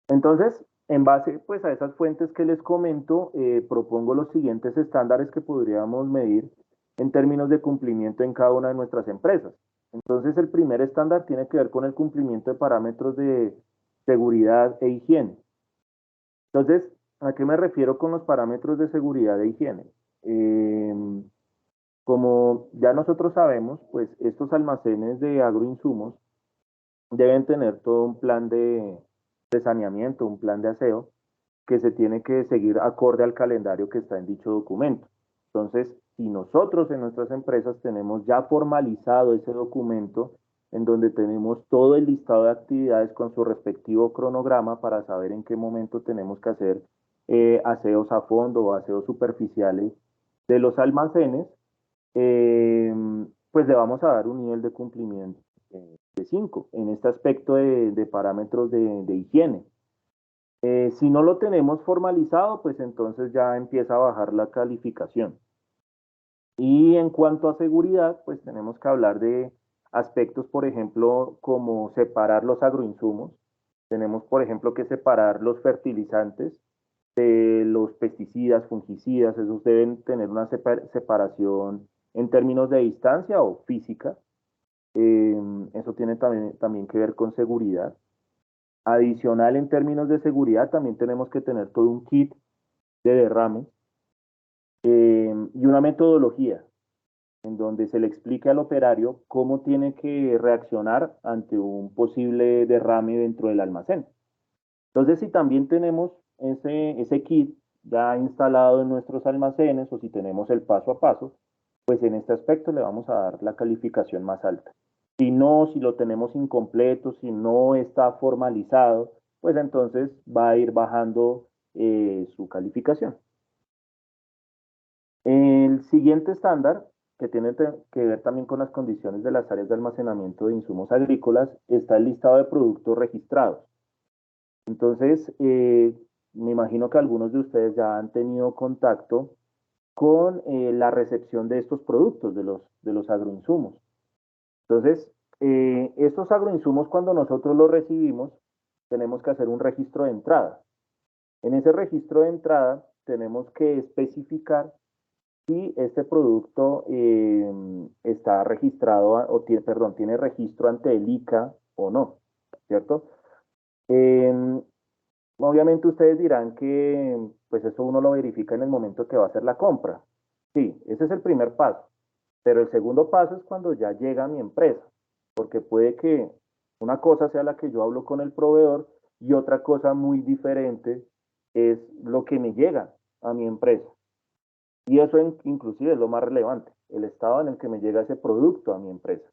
Entonces, en base pues, a esas fuentes que les comento, propongo los siguientes estándares que podríamos medir en términos de cumplimiento en cada una de nuestras empresas. Entonces, el primer estándar tiene que ver con el cumplimiento de parámetros de seguridad e higiene. Entonces, ¿a qué me refiero con los parámetros de seguridad e higiene? Como ya nosotros sabemos, pues estos almacenes de agroinsumos deben tener todo un plan de saneamiento, un plan de aseo, que se tiene que seguir acorde al calendario que está en dicho documento. Entonces, si nosotros en nuestras empresas tenemos ya formalizado ese documento, en donde tenemos todo el listado de actividades con su respectivo cronograma para saber en qué momento tenemos que hacer aseos a fondo o aseos superficiales de los almacenes, pues le vamos a dar un nivel de cumplimiento de 5 en este aspecto de parámetros de higiene. Si no lo tenemos formalizado, pues entonces ya empieza a bajar la calificación. Y en cuanto a seguridad, pues tenemos que hablar de aspectos, por ejemplo, como separar los agroinsumos. Tenemos, por ejemplo, que separar los fertilizantes de los pesticidas, fungicidas. Esos deben tener una separación en términos de distancia o física. Eso tiene también que ver con seguridad. Adicional, en términos de seguridad, también tenemos que tener todo un kit de derrame y una metodología en donde se le explique al operario cómo tiene que reaccionar ante un posible derrame dentro del almacén. Entonces, si también tenemos ese kit ya instalado en nuestros almacenes o si tenemos el paso a paso, pues en este aspecto le vamos a dar la calificación más alta. Si no, si lo tenemos incompleto, si no está formalizado, pues entonces va a ir bajando su calificación. El siguiente estándar, que tiene que ver también con las condiciones de las áreas de almacenamiento de insumos agrícolas, está el listado de productos registrados. Entonces, me imagino que algunos de ustedes ya han tenido contacto con la recepción de estos productos, de los agroinsumos. Entonces, estos agroinsumos cuando nosotros los recibimos, tenemos que hacer un registro de entrada. En ese registro de entrada tenemos que especificar si este producto está registrado o tiene registro ante el ICA o no, ¿cierto? Obviamente ustedes dirán que pues eso uno lo verifica en el momento que va a hacer la compra. Sí, ese es el primer paso. Pero el segundo paso es cuando ya llega a mi empresa, porque puede que una cosa sea la que yo hablo con el proveedor y otra cosa muy diferente es lo que me llega a mi empresa. Y eso inclusive es lo más relevante, el estado en el que me llega ese producto a mi empresa.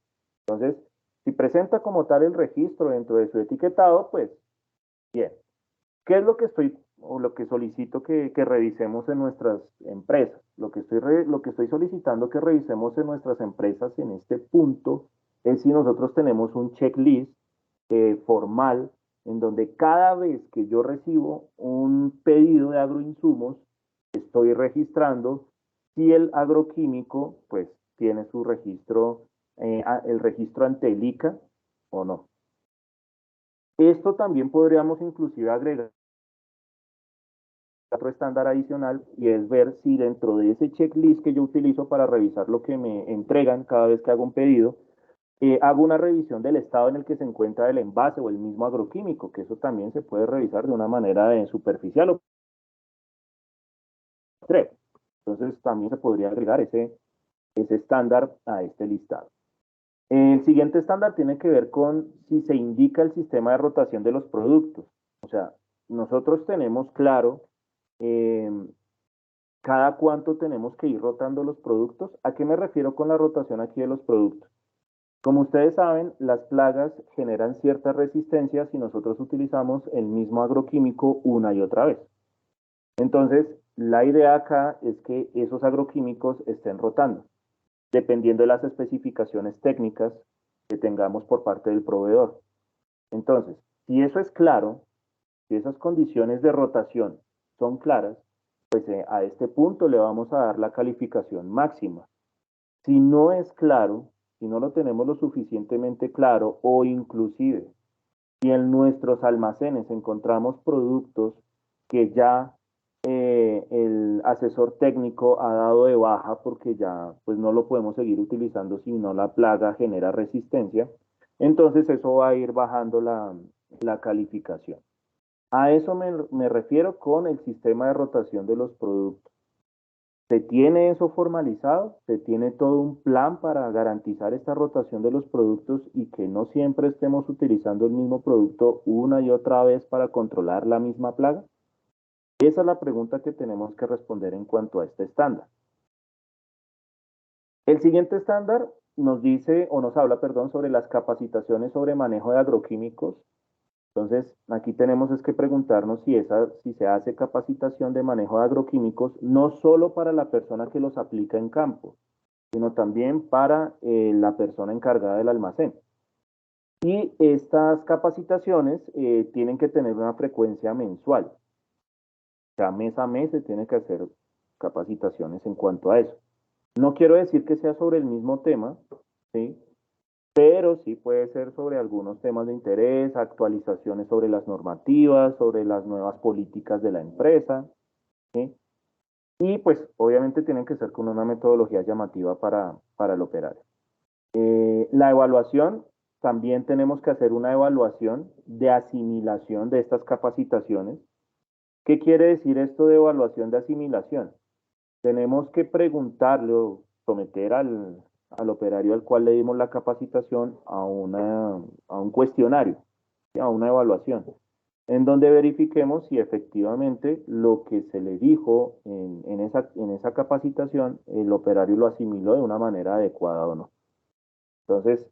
Entonces, si presenta como tal el registro dentro de su etiquetado, pues bien. ¿Qué es lo que estoy o lo que solicito que revisemos en nuestras empresas? Lo que estoy solicitando que revisemos en nuestras empresas en este punto es si nosotros tenemos un checklist formal en donde cada vez que yo recibo un pedido de agroinsumos, estoy registrando si el agroquímico pues tiene su registro, el registro ante el ICA o no. Esto también podríamos inclusive agregar otro estándar adicional y es ver si dentro de ese checklist que yo utilizo para revisar lo que me entregan cada vez que hago un pedido, hago una revisión del estado en el que se encuentra el envase o el mismo agroquímico, que eso también se puede revisar de una manera superficial o extrema. Entonces también se podría agregar ese estándar a este listado. El siguiente estándar tiene que ver con si se indica el sistema de rotación de los productos. O sea, nosotros tenemos claro cada cuánto tenemos que ir rotando los productos. ¿A qué me refiero con la rotación aquí de los productos? Como ustedes saben, las plagas generan cierta resistencia si nosotros utilizamos el mismo agroquímico una y otra vez. Entonces, la idea acá es que esos agroquímicos estén rotando, dependiendo de las especificaciones técnicas que tengamos por parte del proveedor. Entonces, si eso es claro, si esas condiciones de rotación son claras, pues a este punto le vamos a dar la calificación máxima. Si no es claro, si no lo tenemos lo suficientemente claro o inclusive si en nuestros almacenes encontramos productos que ya el asesor técnico ha dado de baja porque ya pues no lo podemos seguir utilizando si no la plaga genera resistencia, entonces eso va a ir bajando la calificación. A eso me refiero con el sistema de rotación de los productos. ¿Se tiene eso formalizado? ¿Se tiene todo un plan para garantizar esta rotación de los productos y que no siempre estemos utilizando el mismo producto una y otra vez para controlar la misma plaga? Esa es la pregunta que tenemos que responder en cuanto a este estándar. El siguiente estándar nos dice, o nos habla, perdón, sobre las capacitaciones sobre manejo de agroquímicos. Entonces, aquí tenemos es que preguntarnos si se hace capacitación de manejo de agroquímicos, no solo para la persona que los aplica en campo, sino también para la persona encargada del almacén. Y estas capacitaciones tienen que tener una frecuencia mensual. O sea, mes a mes se tiene que hacer capacitaciones en cuanto a eso. No quiero decir que sea sobre el mismo tema, ¿sí? Pero sí puede ser sobre algunos temas de interés, actualizaciones sobre las normativas, sobre las nuevas políticas de la empresa, ¿sí? Y pues obviamente tienen que ser con una metodología llamativa para el operario. La evaluación, también tenemos que hacer una evaluación de asimilación de estas capacitaciones. ¿Qué quiere decir esto de evaluación de asimilación? Tenemos que preguntarle o someter al operario al cual le dimos la capacitación a un cuestionario, ¿sí? A una evaluación, en donde verifiquemos si efectivamente lo que se le dijo en esa capacitación, el operario lo asimiló de una manera adecuada o no. Entonces,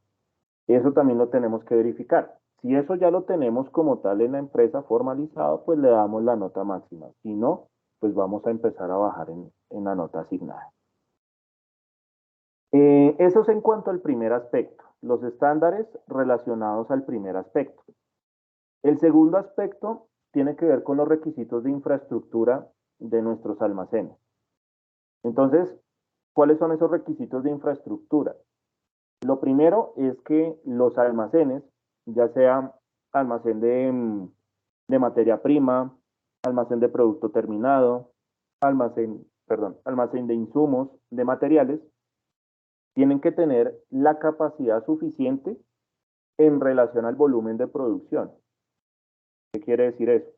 eso también lo tenemos que verificar. Si eso ya lo tenemos como tal en la empresa formalizado, pues le damos la nota máxima. Si no, pues vamos a empezar a bajar en la nota asignada. Eso es en cuanto al primer aspecto, los estándares relacionados al primer aspecto. El segundo aspecto tiene que ver con los requisitos de infraestructura de nuestros almacenes. Entonces, ¿cuáles son esos requisitos de infraestructura? Lo primero es que los almacenes, ya sea almacén de materia prima, almacén de producto terminado, almacén de insumos, de materiales, tienen que tener la capacidad suficiente en relación al volumen de producción. ¿Qué quiere decir eso?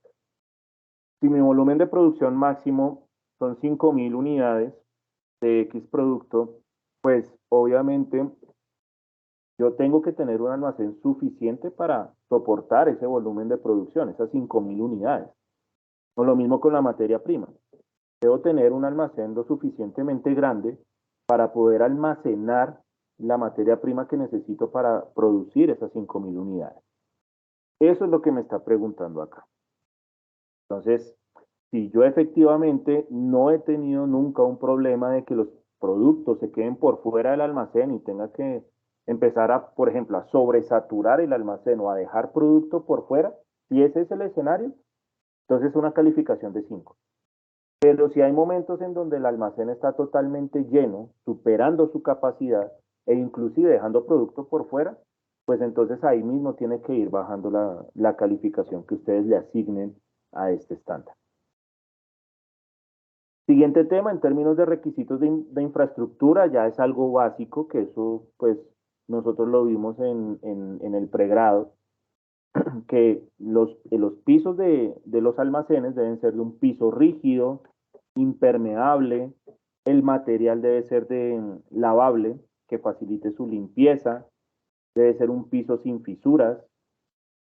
Si mi volumen de producción máximo son 5.000 unidades de X producto, pues obviamente yo tengo que tener un almacén suficiente para soportar ese volumen de producción, esas 5.000 unidades. O lo mismo con la materia prima. Debo tener un almacén lo suficientemente grande para poder almacenar la materia prima que necesito para producir esas 5.000 unidades. Eso es lo que me está preguntando acá. Entonces, si yo efectivamente no he tenido nunca un problema de que los productos se queden por fuera del almacén y tenga que empezar a, por ejemplo, a sobresaturar el almacén o a dejar producto por fuera, si ese es el escenario, entonces una calificación de 5. Pero si hay momentos en donde el almacén está totalmente lleno, superando su capacidad e inclusive dejando producto por fuera, pues entonces ahí mismo tiene que ir bajando la calificación que ustedes le asignen a este estándar. Siguiente tema, en términos de requisitos de infraestructura, ya es algo básico, que eso pues nosotros lo vimos en el pregrado, que los pisos de los almacenes deben ser de un piso rígido, impermeable, el material debe ser lavable, que facilite su limpieza, debe ser un piso sin fisuras,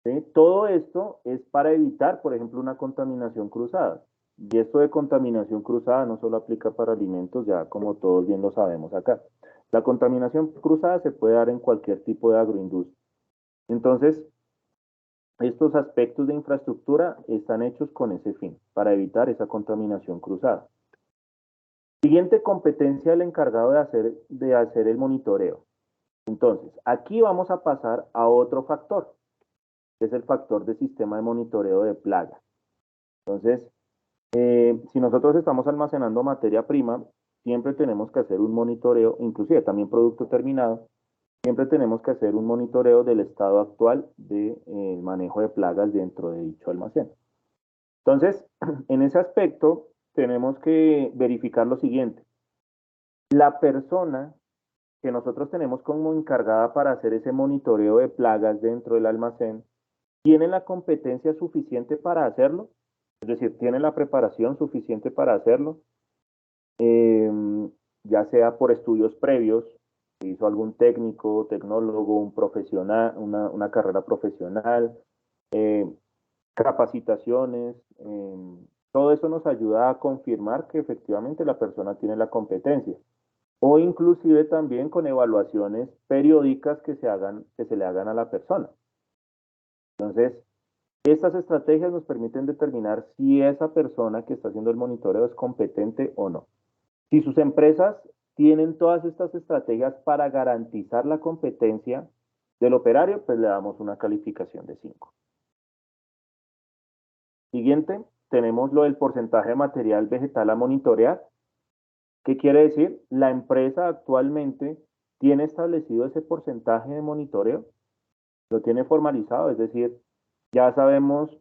¿sí? Todo esto es para evitar, por ejemplo, una contaminación cruzada. Y esto de contaminación cruzada no solo aplica para alimentos, ya como todos bien lo sabemos acá. La contaminación cruzada se puede dar en cualquier tipo de agroindustria. Entonces, estos aspectos de infraestructura están hechos con ese fin, para evitar esa contaminación cruzada. Siguiente competencia del encargado de hacer el monitoreo. Entonces, aquí vamos a pasar a otro factor, que es el factor de sistema de monitoreo de plagas. Entonces, si nosotros estamos almacenando materia prima, siempre tenemos que hacer un monitoreo, inclusive también producto terminado, siempre tenemos que hacer un monitoreo del estado actual del manejo de plagas dentro de dicho almacén. Entonces, en ese aspecto, tenemos que verificar lo siguiente. La persona que nosotros tenemos como encargada para hacer ese monitoreo de plagas dentro del almacén, ¿tiene la competencia suficiente para hacerlo? Es decir, ¿tiene la preparación suficiente para hacerlo? Ya sea por estudios previos, hizo algún técnico, tecnólogo, un profesional, una carrera profesional, capacitaciones, todo eso nos ayuda a confirmar que efectivamente la persona tiene la competencia. O inclusive también con evaluaciones periódicas que se le hagan a la persona. Entonces, estas estrategias nos permiten determinar si esa persona que está haciendo el monitoreo es competente o no. Si sus empresas tienen todas estas estrategias para garantizar la competencia, Del operario, pues le damos una calificación de 5. Siguiente, tenemos lo del porcentaje de material vegetal a monitorear. ¿Qué quiere decir? La empresa actualmente tiene establecido ese porcentaje de monitoreo, lo tiene formalizado, es decir, ya sabemos,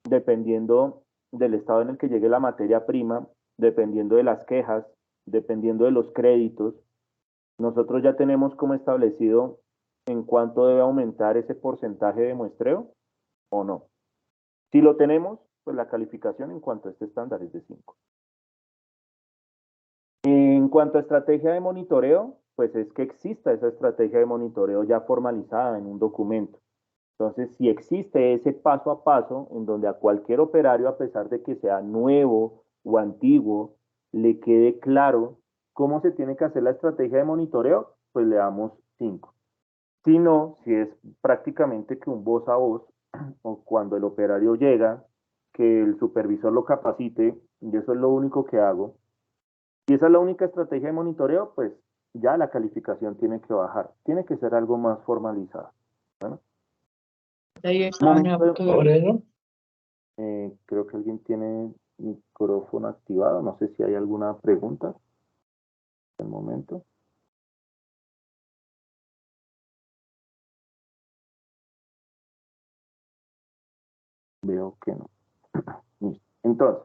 dependiendo del estado en el que llegue la materia prima, dependiendo de las quejas, dependiendo de los créditos, nosotros ya tenemos como establecido en cuánto debe aumentar ese porcentaje de muestreo o no. Si lo tenemos, pues la calificación en cuanto a este estándar es de 5. En cuanto a estrategia de monitoreo, pues es que exista esa estrategia de monitoreo ya formalizada en un documento. Entonces, si existe ese paso a paso en donde a cualquier operario, a pesar de que sea nuevo o antiguo, le quede claro cómo se tiene que hacer la estrategia de monitoreo, pues le damos 5. Si no, si es prácticamente que un voz a voz, o cuando el operario llega, que el supervisor lo capacite, y eso es lo único que hago, y esa es la única estrategia de monitoreo, pues ya la calificación tiene que bajar, tiene que ser algo más formalizado. Bueno. Creo que alguien tiene micrófono activado, no sé si hay alguna pregunta en el momento. Veo que no. Listo. Entonces,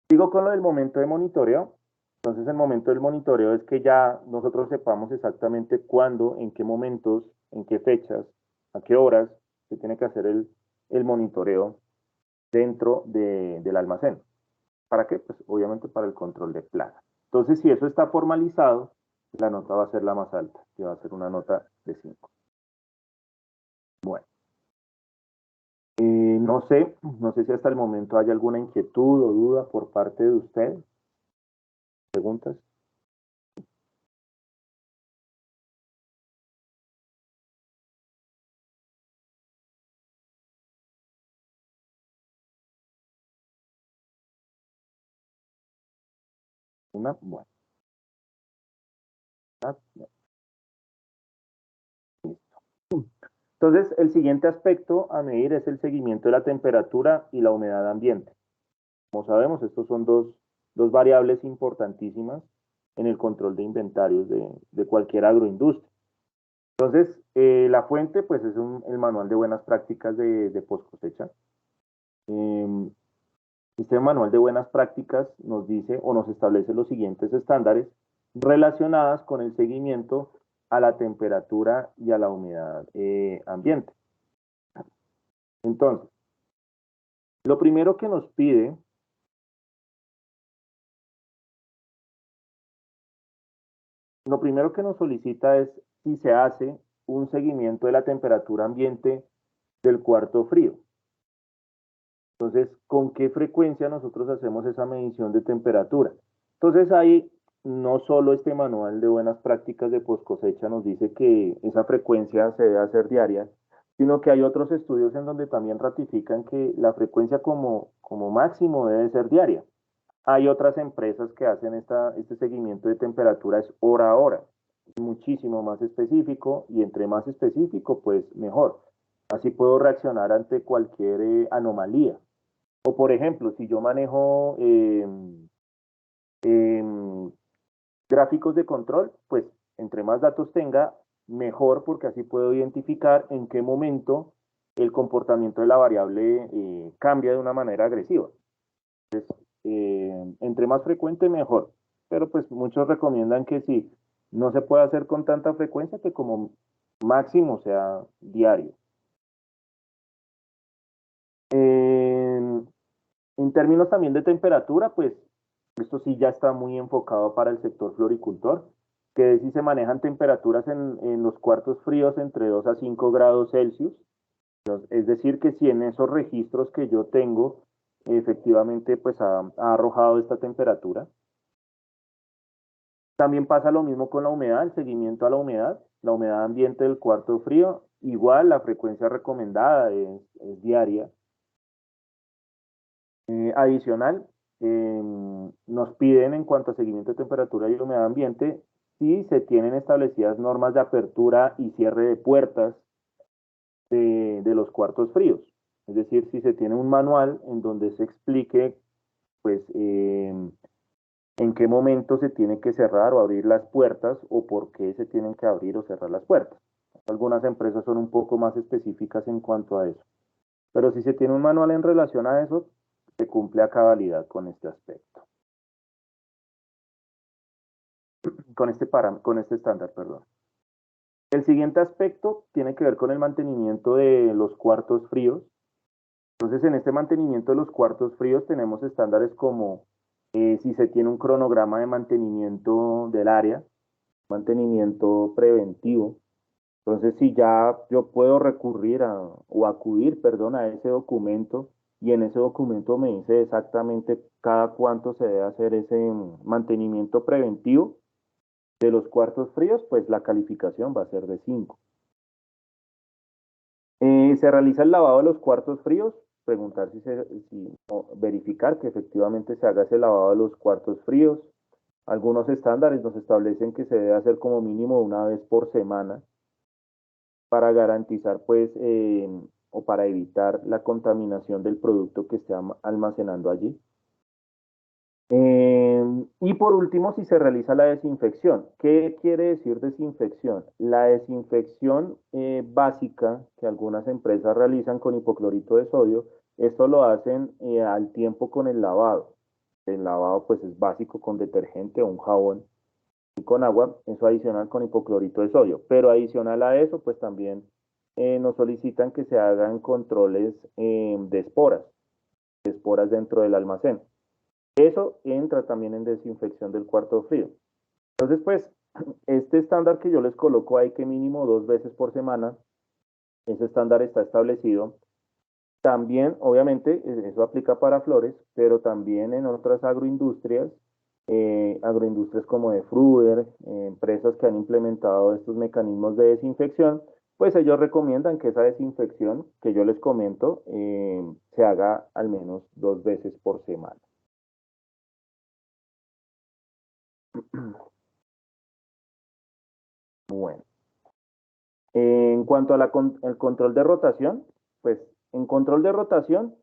sigo con lo del momento de monitoreo. Entonces, el momento del monitoreo es que ya nosotros sepamos exactamente cuándo, en qué momentos, en qué fechas, a qué horas se tiene que hacer el monitoreo dentro del almacén. ¿Para qué? Pues obviamente para el control de plaga. Entonces, si eso está formalizado, la nota va a ser la más alta, que va a ser una nota de 5. Bueno. No sé si hasta el momento hay alguna inquietud o duda por parte de usted. ¿Preguntas? Una, bueno. Listo. Entonces, el siguiente aspecto a medir es el seguimiento de la temperatura y la humedad ambiente. Como sabemos, estos son dos variables importantísimas en el control de inventarios de cualquier agroindustria. Entonces, la fuente, pues, es el manual de buenas prácticas de post cosecha. Este manual de buenas prácticas nos dice o nos establece los siguientes estándares relacionadas con el seguimiento a la temperatura y a la humedad ambiente. Entonces, lo primero que nos pide lo primero que nos solicita es si se hace un seguimiento de la temperatura ambiente del cuarto frío. Entonces, ¿con qué frecuencia nosotros hacemos esa medición de temperatura? Entonces, ahí no solo este manual de buenas prácticas de post cosecha nos dice que esa frecuencia se debe hacer diaria, sino que hay otros estudios en donde también ratifican que la frecuencia como máximo debe ser diaria. Hay otras empresas que hacen este seguimiento de temperatura es hora a hora, muchísimo más específico y entre más específico, pues mejor. Así puedo reaccionar ante cualquier anomalía. O por ejemplo, si yo manejo gráficos de control, pues entre más datos tenga, mejor, porque así puedo identificar en qué momento el comportamiento de la variable cambia de una manera agresiva. Entonces, entre más frecuente, mejor. Pero pues muchos recomiendan que si no se puede hacer con tanta frecuencia, que como máximo sea diario. En términos también de temperatura, pues esto sí ya está muy enfocado para el sector floricultor, que si se manejan temperaturas en los cuartos fríos entre 2 a 5 grados Celsius. Es decir, que si en esos registros que yo tengo, efectivamente, pues ha arrojado esta temperatura. También pasa lo mismo con la humedad, el seguimiento a la humedad ambiente del cuarto frío, igual la frecuencia recomendada es diaria. Adicional, nos piden en cuanto a seguimiento de temperatura y humedad ambiente, si se tienen establecidas normas de apertura y cierre de puertas de los cuartos fríos. Es decir, si se tiene un manual en donde se explique, pues, en qué momento se tiene que cerrar o abrir las puertas o por qué se tienen que abrir o cerrar las puertas. Algunas empresas son un poco más específicas en cuanto a eso. Pero si se tiene un manual en relación a eso, se cumple a cabalidad con este aspecto. Con este estándar, perdón. El siguiente aspecto tiene que ver con el mantenimiento de los cuartos fríos. Entonces, en este mantenimiento de los cuartos fríos tenemos estándares como si se tiene un cronograma de mantenimiento del área, mantenimiento preventivo. Entonces, si ya yo puedo recurrir o acudir, perdón, a ese documento y en ese documento me dice exactamente cada cuánto se debe hacer ese mantenimiento preventivo de los cuartos fríos, pues la calificación va a ser de 5. Se realiza el lavado de los cuartos fríos, preguntar o verificar que efectivamente se haga ese lavado de los cuartos fríos. Algunos estándares nos establecen que se debe hacer como mínimo una vez por semana para garantizar, pues, o para evitar la contaminación del producto que esté almacenando allí. Y por último, si se realiza la desinfección. ¿Qué quiere decir desinfección? La desinfección básica que algunas empresas realizan con hipoclorito de sodio, esto lo hacen al tiempo con el lavado. El lavado pues es básico con detergente o un jabón y con agua, eso adicional con hipoclorito de sodio. Pero adicional a eso, pues también nos solicitan que se hagan controles de esporas dentro del almacén. Eso entra también en desinfección del cuarto frío. Entonces, pues, este estándar que yo les coloco ahí, que mínimo 2 veces por semana, ese estándar está establecido. También, obviamente, eso aplica para flores, pero también en otras agroindustrias, agroindustrias como de Fruder, empresas que han implementado estos mecanismos de desinfección, pues ellos recomiendan que esa desinfección que yo les comento se haga al menos 2 veces por semana. Bueno, en cuanto al control de rotación, pues en control de rotación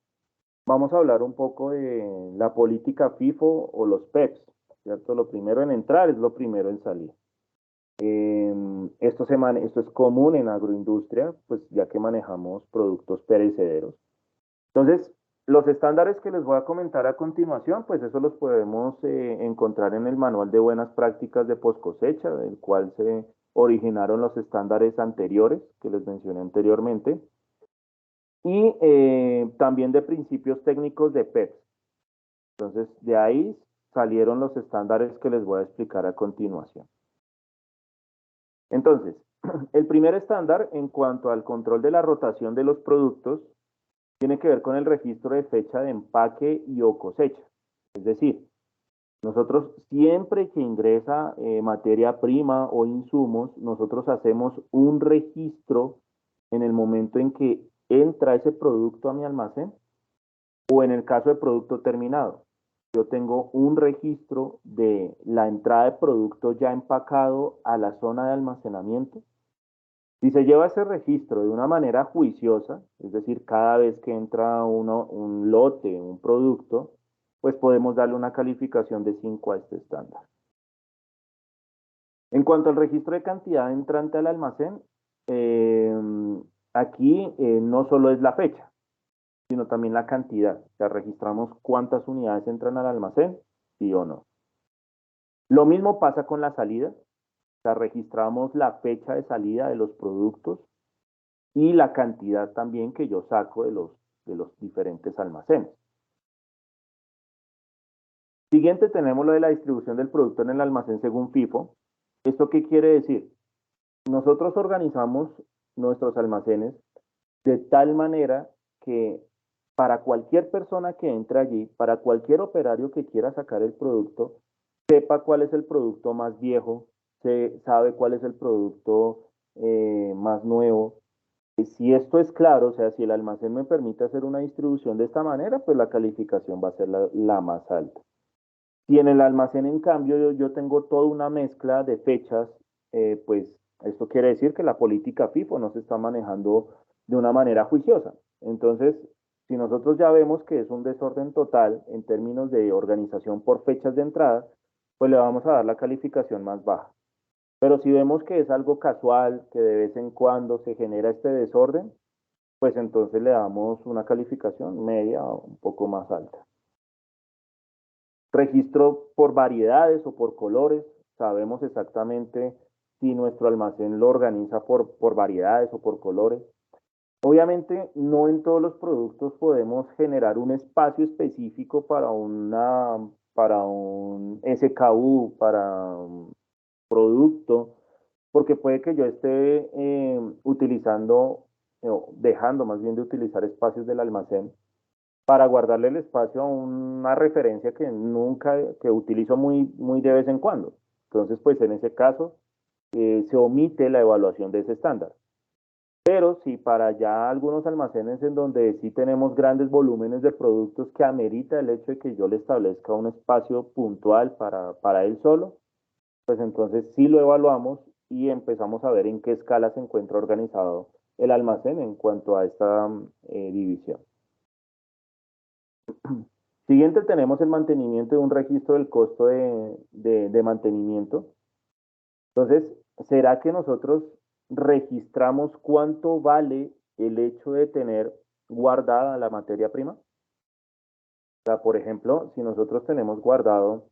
vamos a hablar un poco de la política FIFO o los PEPs, ¿cierto? Lo primero en entrar es lo primero en salir. Esto es común en agroindustria, pues ya que manejamos productos perecederos. Entonces, los estándares que les voy a comentar a continuación, pues eso los podemos encontrar en el Manual de Buenas Prácticas de Poscosecha, del cual se originaron los estándares anteriores que les mencioné anteriormente, y también de principios técnicos de PEPs. Entonces, de ahí salieron los estándares que les voy a explicar a continuación. Entonces, el primer estándar en cuanto al control de la rotación de los productos tiene que ver con el registro de fecha de empaque y o cosecha. Es decir, nosotros siempre que ingresa materia prima o insumos, nosotros hacemos un registro en el momento en que entra ese producto a mi almacén o en el caso de producto terminado. Yo tengo un registro de la entrada de producto ya empacado a la zona de almacenamiento. Si se lleva ese registro de una manera juiciosa, es decir, cada vez que entra un lote, un producto, pues podemos darle una calificación de 5 a este estándar. En cuanto al registro de cantidad entrante al almacén, aquí no solo es la fecha, sino también la cantidad. O sea, registramos cuántas unidades entran al almacén, sí o no. Lo mismo pasa con la salida. O sea, registramos la fecha de salida de los productos y la cantidad también que yo saco de los diferentes almacenes. Siguiente tenemos lo de la distribución del producto en el almacén según FIFO. ¿Esto qué quiere decir? Nosotros organizamos nuestros almacenes de tal manera que para cualquier persona que entre allí, para cualquier operario que quiera sacar el producto, sepa cuál es el producto más viejo, se sabe cuál es el producto más nuevo. Si esto es claro, o sea, si el almacén me permite hacer una distribución de esta manera, pues la calificación va a ser la más alta. Si en el almacén, en cambio, yo tengo toda una mezcla de fechas, pues esto quiere decir que la política FIFO no se está manejando de una manera juiciosa. Entonces, si nosotros ya vemos que es un desorden total en términos de organización por fechas de entrada, pues le vamos a dar la calificación más baja. Pero si vemos que es algo casual, que de vez en cuando se genera este desorden, pues entonces le damos una calificación media o un poco más alta. Registro por variedades o por colores. Sabemos exactamente si nuestro almacén lo organiza por variedades o por colores. Obviamente, no en todos los productos podemos generar un espacio específico para un SKU, para un producto, porque puede que yo esté utilizando, dejando más bien de utilizar espacios del almacén para guardarle el espacio a una referencia que utilizo muy de vez en cuando. Entonces, pues en ese caso, se omite la evaluación de ese estándar. Pero si para ya algunos almacenes en donde sí tenemos grandes volúmenes de productos que amerita el hecho de que yo le establezca un espacio puntual para él solo, pues entonces sí lo evaluamos y empezamos a ver en qué escala se encuentra organizado el almacén en cuanto a esta división. Siguiente tenemos el mantenimiento de un registro del costo de mantenimiento. Entonces, ¿será que nosotros registramos cuánto vale el hecho de tener guardada la materia prima? O sea, por ejemplo, si nosotros tenemos guardado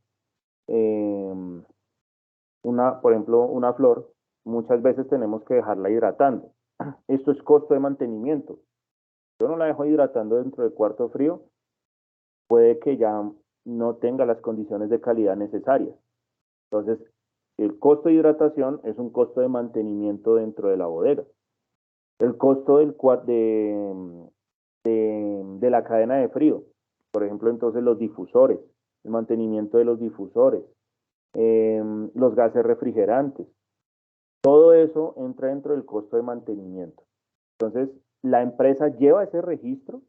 por ejemplo, una flor, muchas veces tenemos que dejarla hidratando. Esto es costo de mantenimiento. Yo no la dejo hidratando dentro del cuarto frío, puede que ya no tenga las condiciones de calidad necesarias. Entonces, el costo de hidratación es un costo de mantenimiento dentro de la bodega. El costo de la cadena de frío, por ejemplo, entonces los difusores, el mantenimiento de los difusores, los gases refrigerantes, todo eso entra dentro del costo de mantenimiento. Entonces, la empresa lleva ese registro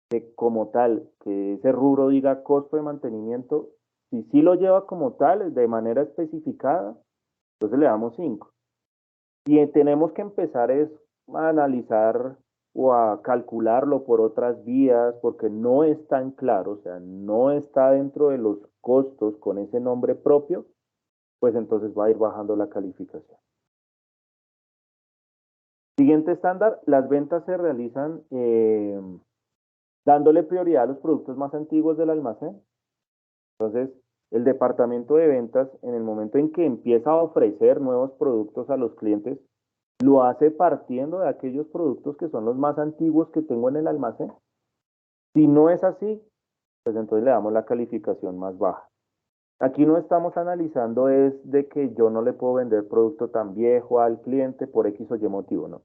que como tal, que ese rubro diga costo de mantenimiento, si sí lo lleva como tal, de manera especificada, entonces le damos 5. Y tenemos que empezar a analizar o a calcularlo por otras vías, porque no es tan claro, o sea, no está dentro de los costos con ese nombre propio, pues entonces va a ir bajando la calificación. Siguiente estándar, las ventas se realizan dándole prioridad a los productos más antiguos del almacén. Entonces, el departamento de ventas, en el momento en que empieza a ofrecer nuevos productos a los clientes, lo hace partiendo de aquellos productos que son los más antiguos que tengo en el almacén. Si no es así, pues entonces le damos la calificación más baja. Aquí no estamos analizando es de que yo no le puedo vender producto tan viejo al cliente por X o Y motivo, ¿no?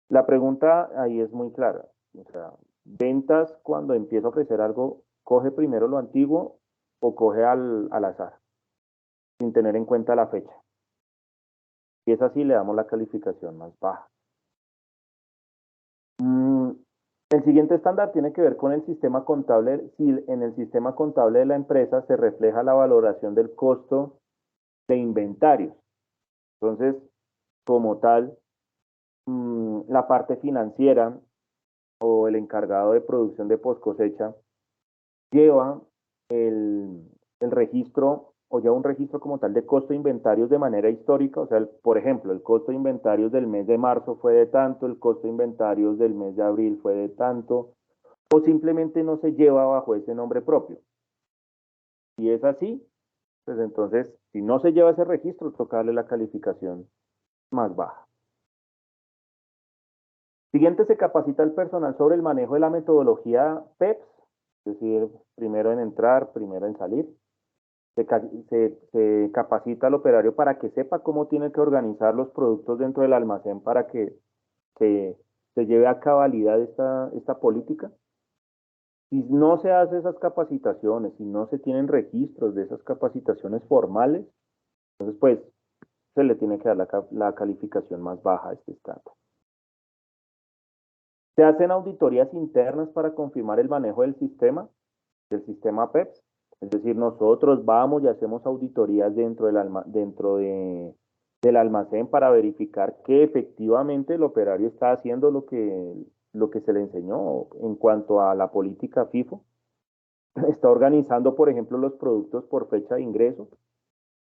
La pregunta ahí es muy clara. O sea, ventas cuando empieza a ofrecer algo, ¿coge primero lo antiguo o coge al azar? Sin tener en cuenta la fecha. Si es así, le damos la calificación más baja. El siguiente estándar tiene que ver con el sistema contable. Si en el sistema contable de la empresa se refleja la valoración del costo de inventarios. Entonces, como tal, la parte financiera o el encargado de producción de post cosecha lleva el registro o lleva un registro como tal de costo de inventarios de manera histórica. O sea, por ejemplo, el costo de inventarios del mes de marzo fue de tanto, el costo de inventarios del mes de abril fue de tanto, o simplemente no se lleva bajo ese nombre propio. Si es así, pues entonces, si no se lleva ese registro, toca darle la calificación más baja. Siguiente, se capacita al personal sobre el manejo de la metodología PEPS, es decir, primero en entrar, primero en salir. Se capacita al operario para que sepa cómo tiene que organizar los productos dentro del almacén para que se lleve a cabalidad esta política. Si no se hace esas capacitaciones, si no se tienen registros de esas capacitaciones formales, entonces pues se le tiene que dar la calificación más baja a este estándar. Se hacen auditorías internas para confirmar el manejo del sistema PEPS. Es decir, nosotros vamos y hacemos auditorías dentro de del almacén para verificar que efectivamente el operario está haciendo lo que se le enseñó en cuanto a la política FIFO. Está organizando, por ejemplo, los productos por fecha de ingreso,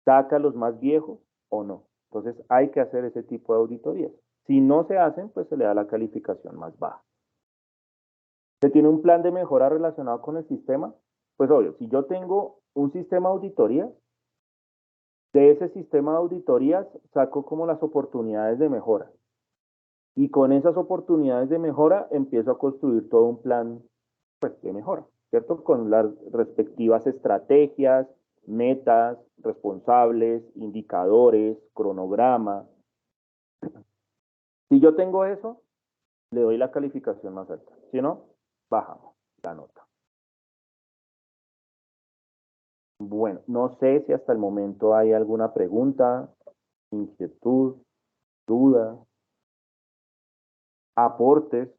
saca los más viejos o no. Entonces hay que hacer ese tipo de auditorías. Si no se hacen, pues se le da la calificación más baja. ¿Se tiene un plan de mejora relacionado con el sistema? Pues obvio, si yo tengo un sistema de auditoría, de ese sistema de auditorías saco como las oportunidades de mejora. Y con esas oportunidades de mejora empiezo a construir todo un plan, pues, de mejora, ¿cierto? Con las respectivas estrategias, metas, responsables, indicadores, cronograma. Si yo tengo eso, le doy la calificación más alta. Si no, bajamos la nota. Bueno, no sé si hasta el momento hay alguna pregunta, inquietud, duda, aportes,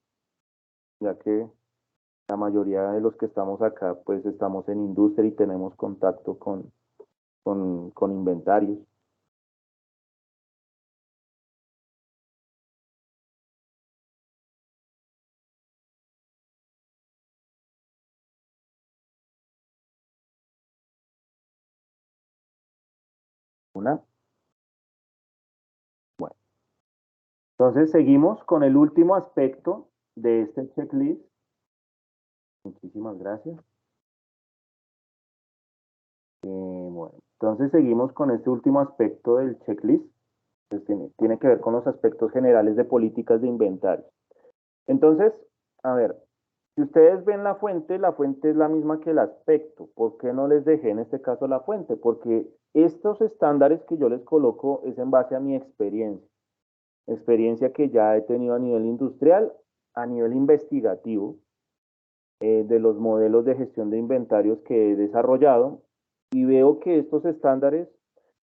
ya que la mayoría de los que estamos acá, pues estamos en industria y tenemos contacto con inventarios. Una. Bueno, entonces seguimos con el último aspecto de este checklist. Muchísimas gracias. Bueno, entonces seguimos con este último aspecto del checklist. Pues tiene que ver con los aspectos generales de políticas de inventario. Entonces, a ver, si ustedes ven la fuente es la misma que el aspecto. ¿Por qué no les dejé en este caso la fuente? Porque estos estándares que yo les coloco es en base a mi experiencia que ya he tenido a nivel industrial, a nivel investigativo, de los modelos de gestión de inventarios que he desarrollado, y veo que estos estándares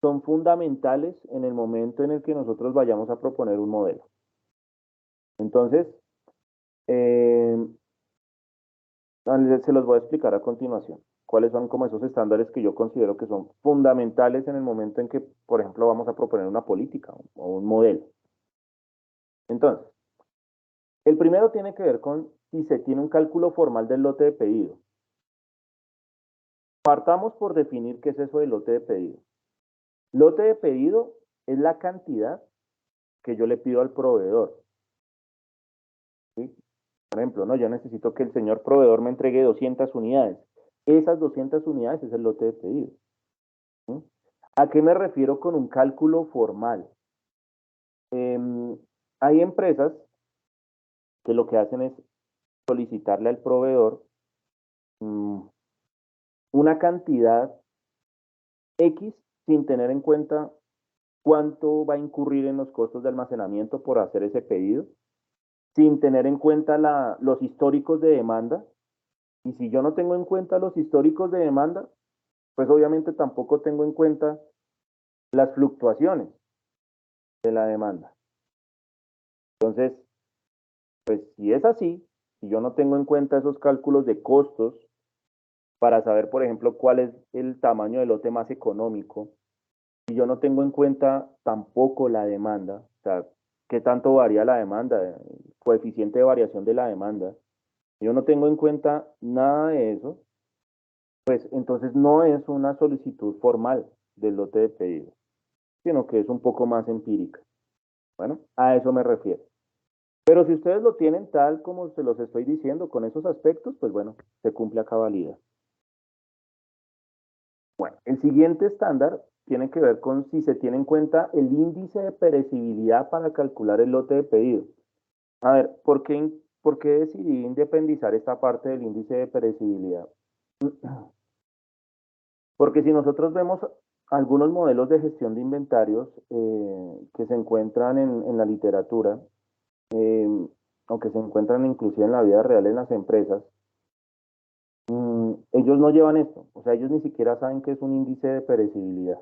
son fundamentales en el momento en el que nosotros vayamos a proponer un modelo. Entonces, se los voy a explicar a continuación. ¿Cuáles son como esos estándares que yo considero que son fundamentales en el momento en que, por ejemplo, vamos a proponer una política o un modelo? Entonces, el primero tiene que ver con si se tiene un cálculo formal del lote de pedido. Partamos por definir qué es eso del lote de pedido. Lote de pedido es la cantidad que yo le pido al proveedor. ¿Sí? Por ejemplo, no, yo necesito que el señor proveedor me entregue 200 unidades. Esas 200 unidades es el lote de pedido. ¿Sí? ¿A qué me refiero con un cálculo formal? Hay empresas que lo que hacen es solicitarle al proveedor una cantidad X sin tener en cuenta cuánto va a incurrir en los costos de almacenamiento por hacer ese pedido, sin tener en cuenta los históricos de demanda. Y si yo no tengo en cuenta los históricos de demanda, pues obviamente tampoco tengo en cuenta las fluctuaciones de la demanda. Entonces, pues si es así, si yo no tengo en cuenta esos cálculos de costos para saber, por ejemplo, cuál es el tamaño del lote más económico, si yo no tengo en cuenta tampoco la demanda, o sea, qué tanto varía la demanda, el coeficiente de variación de la demanda, si yo no tengo en cuenta nada de eso, pues entonces no es una solicitud formal del lote de pedido, sino que es un poco más empírica. Bueno, a eso me refiero. Pero si ustedes lo tienen tal como se los estoy diciendo, con esos aspectos, pues bueno, se cumple a cabalidad. Bueno, el siguiente estándar tiene que ver con si se tiene en cuenta el índice de perecibilidad para calcular el lote de pedido. A ver, ¿por qué decidí independizar esta parte del índice de perecibilidad? Porque si nosotros vemos algunos modelos de gestión de inventarios que se encuentran en la literatura, o que se encuentran inclusive en la vida real en las empresas, ellos no llevan esto, o sea, ellos ni siquiera saben qué es un índice de perecibilidad.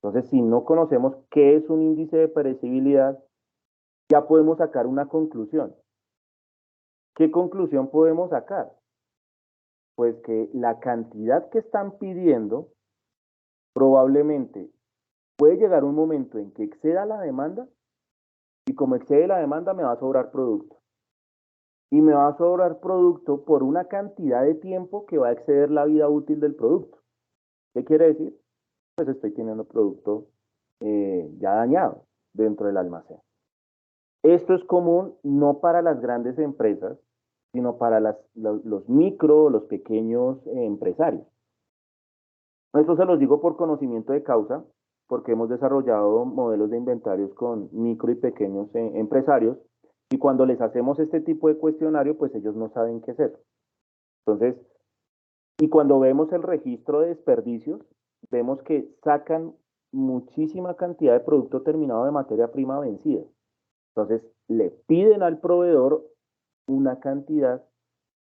Entonces, si no conocemos qué es un índice de perecibilidad, ya podemos sacar una conclusión. ¿Qué conclusión podemos sacar? Pues que la cantidad que están pidiendo probablemente puede llegar un momento en que exceda la demanda y como excede la demanda me va a sobrar producto. Y me va a sobrar producto por una cantidad de tiempo que va a exceder la vida útil del producto. ¿Qué quiere decir? Pues estoy teniendo producto ya dañado dentro del almacén. Esto es común no para las grandes empresas, sino para los micro, los pequeños empresarios. Esto se los digo por conocimiento de causa, porque hemos desarrollado modelos de inventarios con micro y pequeños empresarios, y cuando les hacemos este tipo de cuestionario, pues ellos no saben qué es eso. Entonces, y cuando vemos el registro de desperdicios, vemos que sacan muchísima cantidad de producto terminado de materia prima vencida. Entonces, le piden al proveedor una cantidad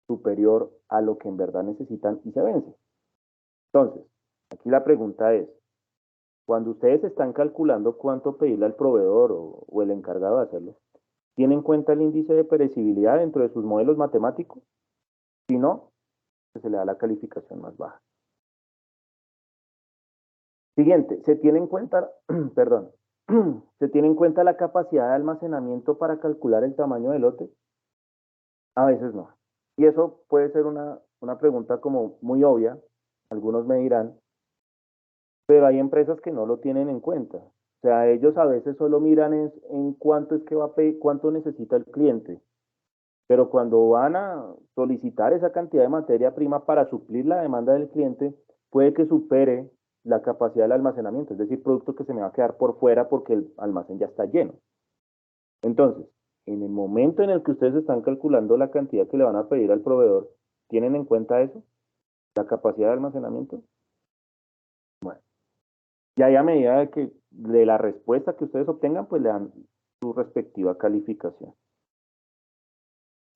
superior a lo que en verdad necesitan y se vence. Entonces, aquí la pregunta es, cuando ustedes están calculando cuánto pedirle al proveedor o el encargado de hacerlo, ¿tienen en cuenta el índice de perecibilidad dentro de sus modelos matemáticos? Si no, pues se le da la calificación más baja. Siguiente, se tiene en cuenta, perdón, se tiene en cuenta la capacidad de almacenamiento para calcular el tamaño del lote. A veces no. Y eso puede ser una pregunta como muy obvia, algunos me dirán, pero hay empresas que no lo tienen en cuenta. O sea, ellos a veces solo miran en cuánto es que va a pedir, cuánto necesita el cliente. Pero cuando van a solicitar esa cantidad de materia prima para suplir la demanda del cliente, puede que supere la capacidad del almacenamiento, es decir, producto que se me va a quedar por fuera porque el almacén ya está lleno. Entonces, en el momento en el que ustedes están calculando la cantidad que le van a pedir al proveedor, ¿tienen en cuenta eso? ¿La capacidad de almacenamiento? Bueno, y ahí a medida de la respuesta que ustedes obtengan, pues le dan su respectiva calificación.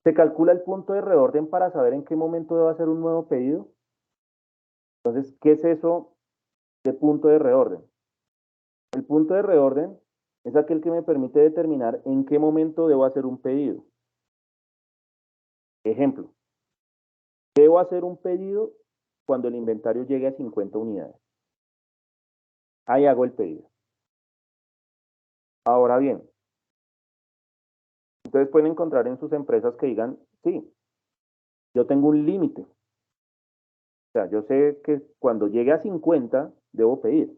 Se calcula el punto de reorden para saber en qué momento debe hacer un nuevo pedido. Entonces, ¿qué es eso de punto de reorden? El punto de reorden es aquel que me permite determinar en qué momento debo hacer un pedido. Ejemplo, debo hacer un pedido cuando el inventario llegue a 50 unidades. Ahí hago el pedido. Ahora bien, ustedes pueden encontrar en sus empresas que digan, sí, yo tengo un límite. O sea, yo sé que cuando llegue a 50 debo pedir.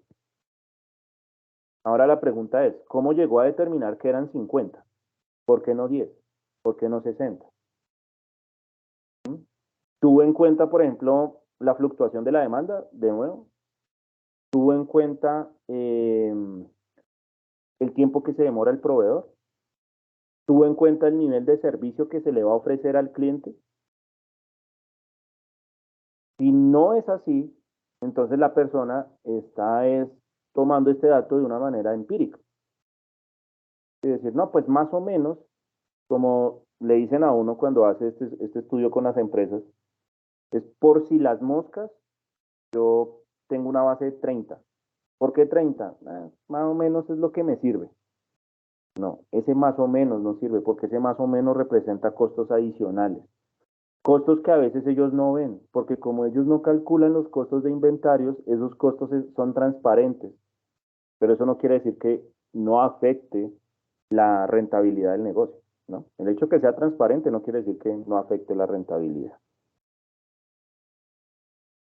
Ahora la pregunta es, ¿cómo llegó a determinar que eran 50? ¿Por qué no 10? ¿Por qué no 60? ¿Tuvo en cuenta, por ejemplo, la fluctuación de la demanda? De nuevo. ¿Tuvo en cuenta el tiempo que se demora el proveedor? ¿Tuvo en cuenta el nivel de servicio que se le va a ofrecer al cliente? Si no es así, entonces la persona está tomando este dato de una manera empírica. Es decir, no, pues más o menos, como le dicen a uno cuando hace este estudio con las empresas, es por si las moscas, yo tengo una base de 30. ¿Por qué 30? Más o menos es lo que me sirve. No, ese más o menos no sirve porque ese más o menos representa costos adicionales. Costos que a veces ellos no ven, porque como ellos no calculan los costos de inventarios, esos costos son transparentes. Pero eso no quiere decir que no afecte la rentabilidad del negocio, ¿no? El hecho de que sea transparente no quiere decir que no afecte la rentabilidad.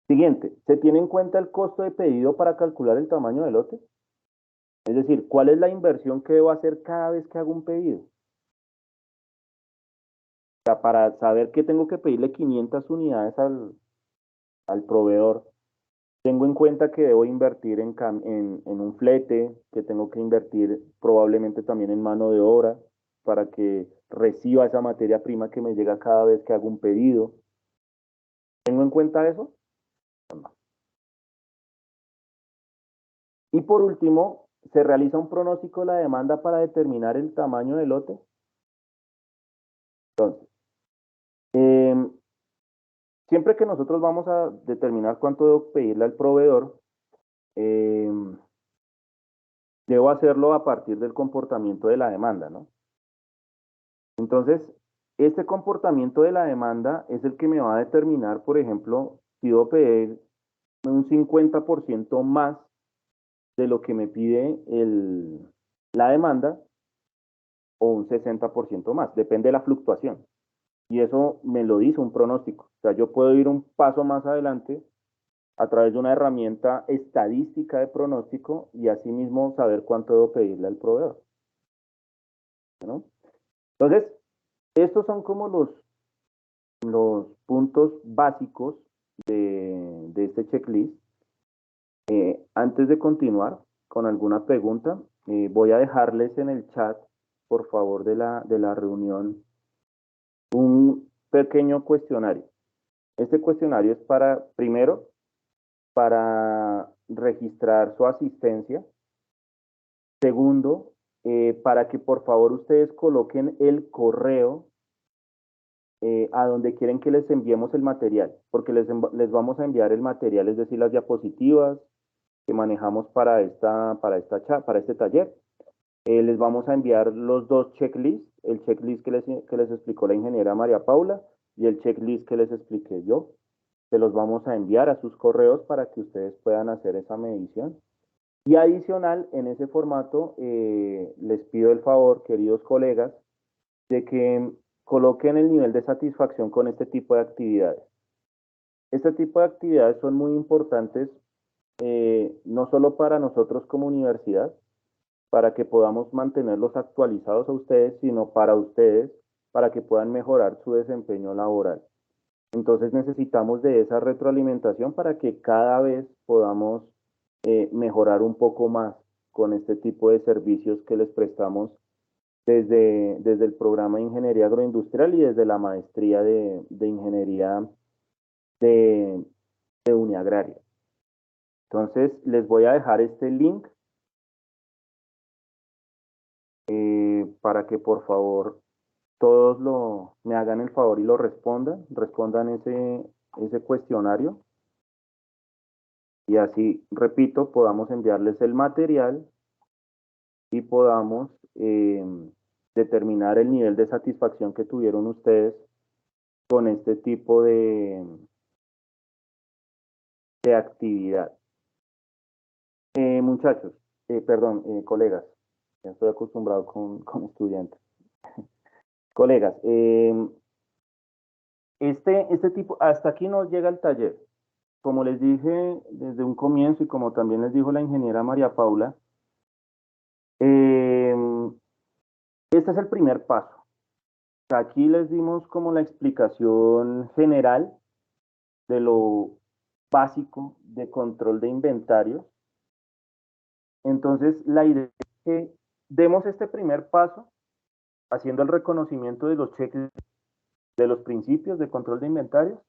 Siguiente, ¿se tiene en cuenta el costo de pedido para calcular el tamaño del lote? Es decir, ¿cuál es la inversión que debo hacer cada vez que hago un pedido? O sea, para saber que tengo que pedirle 500 unidades al proveedor, tengo en cuenta que debo invertir en un flete, que tengo que invertir probablemente también en mano de obra para que reciba esa materia prima que me llega cada vez que hago un pedido. ¿Tengo en cuenta eso? No. Y por último, ¿se realiza un pronóstico de la demanda para determinar el tamaño del lote? Entonces, siempre que nosotros vamos a determinar cuánto debo pedirle al proveedor, debo hacerlo a partir del comportamiento de la demanda, ¿no? Entonces, este comportamiento de la demanda es el que me va a determinar, por ejemplo, si debo pedir un 50% más de lo que me pide la demanda o un 60% más, depende de la fluctuación. Y eso me lo dice un pronóstico. O sea, yo puedo ir un paso más adelante a través de una herramienta estadística de pronóstico y asimismo saber cuánto debo pedirle al proveedor, ¿no? Entonces, estos son como los puntos básicos de este checklist. Antes de continuar con alguna pregunta, voy a dejarles en el chat, por favor, de la reunión, un pequeño cuestionario. Este cuestionario es primero, para registrar su asistencia. Segundo, para que por favor ustedes coloquen el correo a donde quieren que les enviemos el material, porque les vamos a enviar el material, es decir, las diapositivas que manejamos para este taller. Les vamos a enviar los dos checklists, el checklist que les explicó la ingeniera María Paula y el checklist que les expliqué yo. Se los vamos a enviar a sus correos para que ustedes puedan hacer esa medición. Y adicional, en ese formato, les pido el favor, queridos colegas, de que coloquen el nivel de satisfacción con este tipo de actividades. Este tipo de actividades son muy importantes, no solo para nosotros como universidad, para que podamos mantenerlos actualizados a ustedes, sino para ustedes, para que puedan mejorar su desempeño laboral. Entonces necesitamos de esa retroalimentación para que cada vez podamos mejorar un poco más con este tipo de servicios que les prestamos desde el programa de Ingeniería Agroindustrial y desde la maestría de Ingeniería de Uniagraria. Entonces les voy a dejar este link para que por favor todos me hagan el favor y lo respondan ese cuestionario y así, repito, podamos enviarles el material y podamos determinar el nivel de satisfacción que tuvieron ustedes con este tipo de actividad. Muchachos, perdón, colegas, ya estoy acostumbrado con estudiantes. Colegas, este tipo, hasta aquí nos llega el taller. Como les dije desde un comienzo y como también les dijo la ingeniera María Paula, este es el primer paso. Aquí les dimos como la explicación general de lo básico de control de inventario. Entonces, la idea es que demos este primer paso haciendo el reconocimiento de los cheques, de los principios de control de inventarios,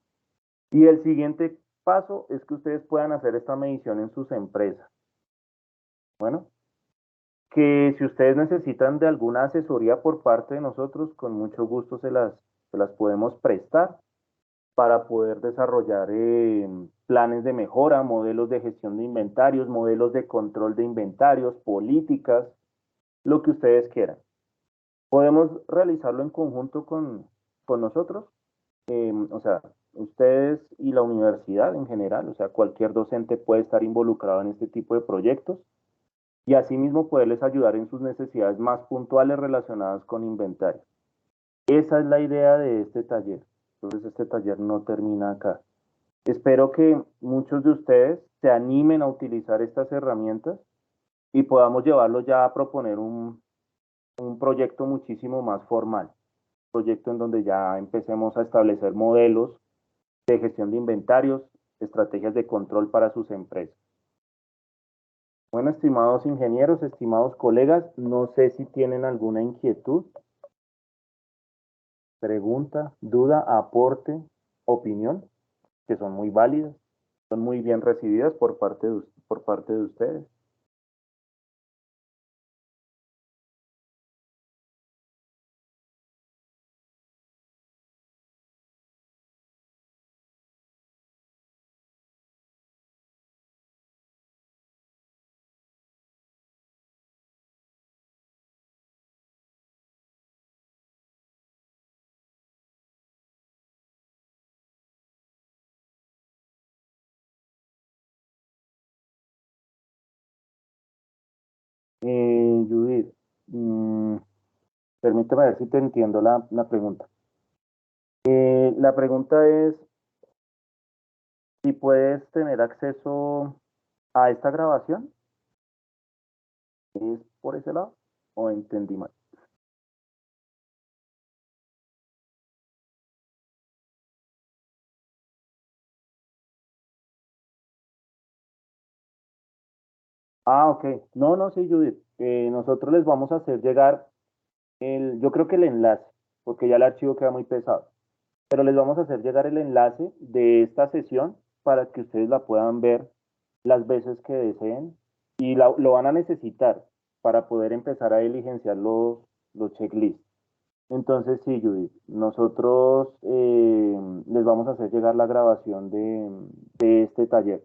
y el siguiente paso es que ustedes puedan hacer esta medición en sus empresas. Bueno, que si ustedes necesitan de alguna asesoría por parte de nosotros, con mucho gusto se las podemos prestar para poder desarrollar planes de mejora, modelos de gestión de inventarios, modelos de control de inventarios, políticas, lo que ustedes quieran. Podemos realizarlo en conjunto con nosotros, o sea, ustedes y la universidad en general, o sea, cualquier docente puede estar involucrado en este tipo de proyectos y asimismo poderles ayudar en sus necesidades más puntuales relacionadas con inventario. Esa es la idea de este taller. Entonces, este taller no termina acá. Espero que muchos de ustedes se animen a utilizar estas herramientas y podamos llevarlo ya a proponer un proyecto muchísimo más formal. Un proyecto en donde ya empecemos a establecer modelos de gestión de inventarios, estrategias de control para sus empresas. Bueno, estimados ingenieros, estimados colegas, no sé si tienen alguna inquietud, pregunta, duda, aporte, opinión, que son muy válidas, son muy bien recibidas por parte de ustedes. Permíteme ver si te entiendo la pregunta. La pregunta es si puedes tener acceso a esta grabación. ¿Es por ese lado o entendí mal? Ah, ok. No, no, sí, Judith. Nosotros les vamos a hacer llegar yo creo que el enlace, porque ya el archivo queda muy pesado, pero les vamos a hacer llegar el enlace de esta sesión para que ustedes la puedan ver las veces que deseen y lo van a necesitar para poder empezar a diligenciar los checklists. Entonces, sí, Judith, nosotros les vamos a hacer llegar la grabación de este taller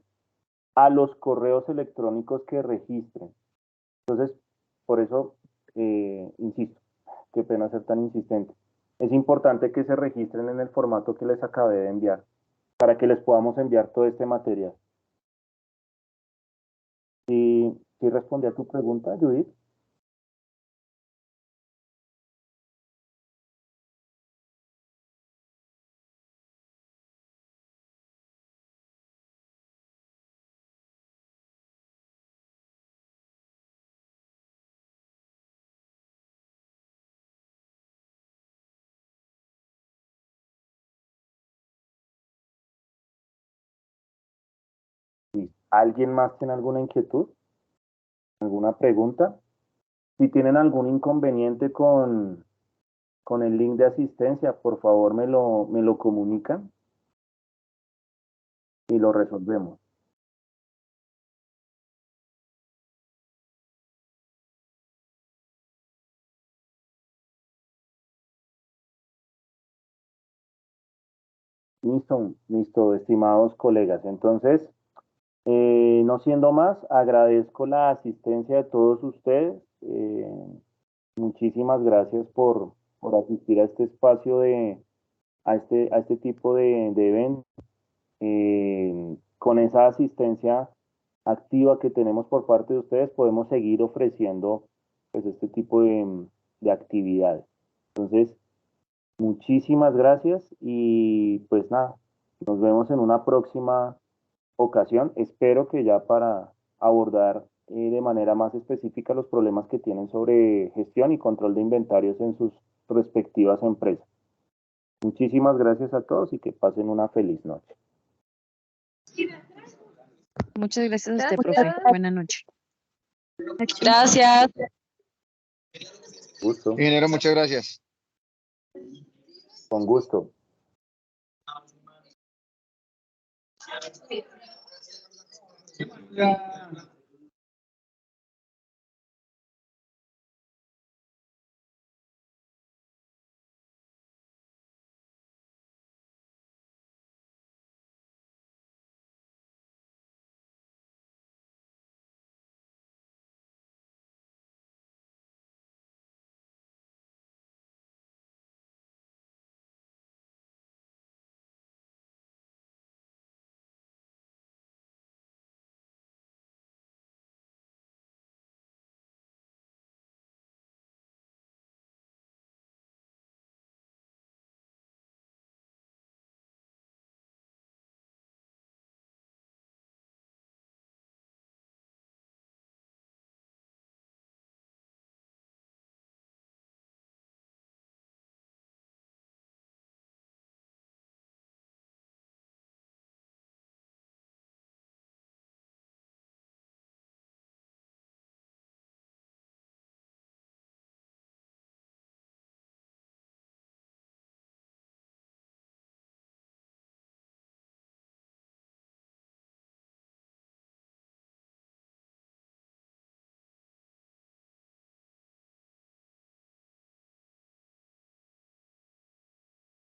a los correos electrónicos que registren. Entonces, por eso, insisto, qué pena ser tan insistente. Es importante que se registren en el formato que les acabé de enviar, para que les podamos enviar todo este material. ¿Sí respondí a tu pregunta, Judith? Sí. ¿Alguien más tiene alguna inquietud? ¿Alguna pregunta? Si tienen algún inconveniente con el link de asistencia, por favor me lo comunican y lo resolvemos. Listo, listo, estimados colegas. Entonces, no siendo más, agradezco la asistencia de todos ustedes. Muchísimas gracias por asistir a este espacio a este tipo de evento. Con esa asistencia activa que tenemos por parte de ustedes, podemos seguir ofreciendo pues, este tipo de actividades. Entonces, muchísimas gracias y pues nada, nos vemos en una próxima ocasión. Espero que ya para abordar de manera más específica los problemas que tienen sobre gestión y control de inventarios en sus respectivas empresas. Muchísimas gracias a todos y que pasen una feliz noche. Muchas gracias a usted, Gracias. profe. Buenas noches. Gracias. Gusto, Ingeniero, muchas gracias. con gusto. Sí.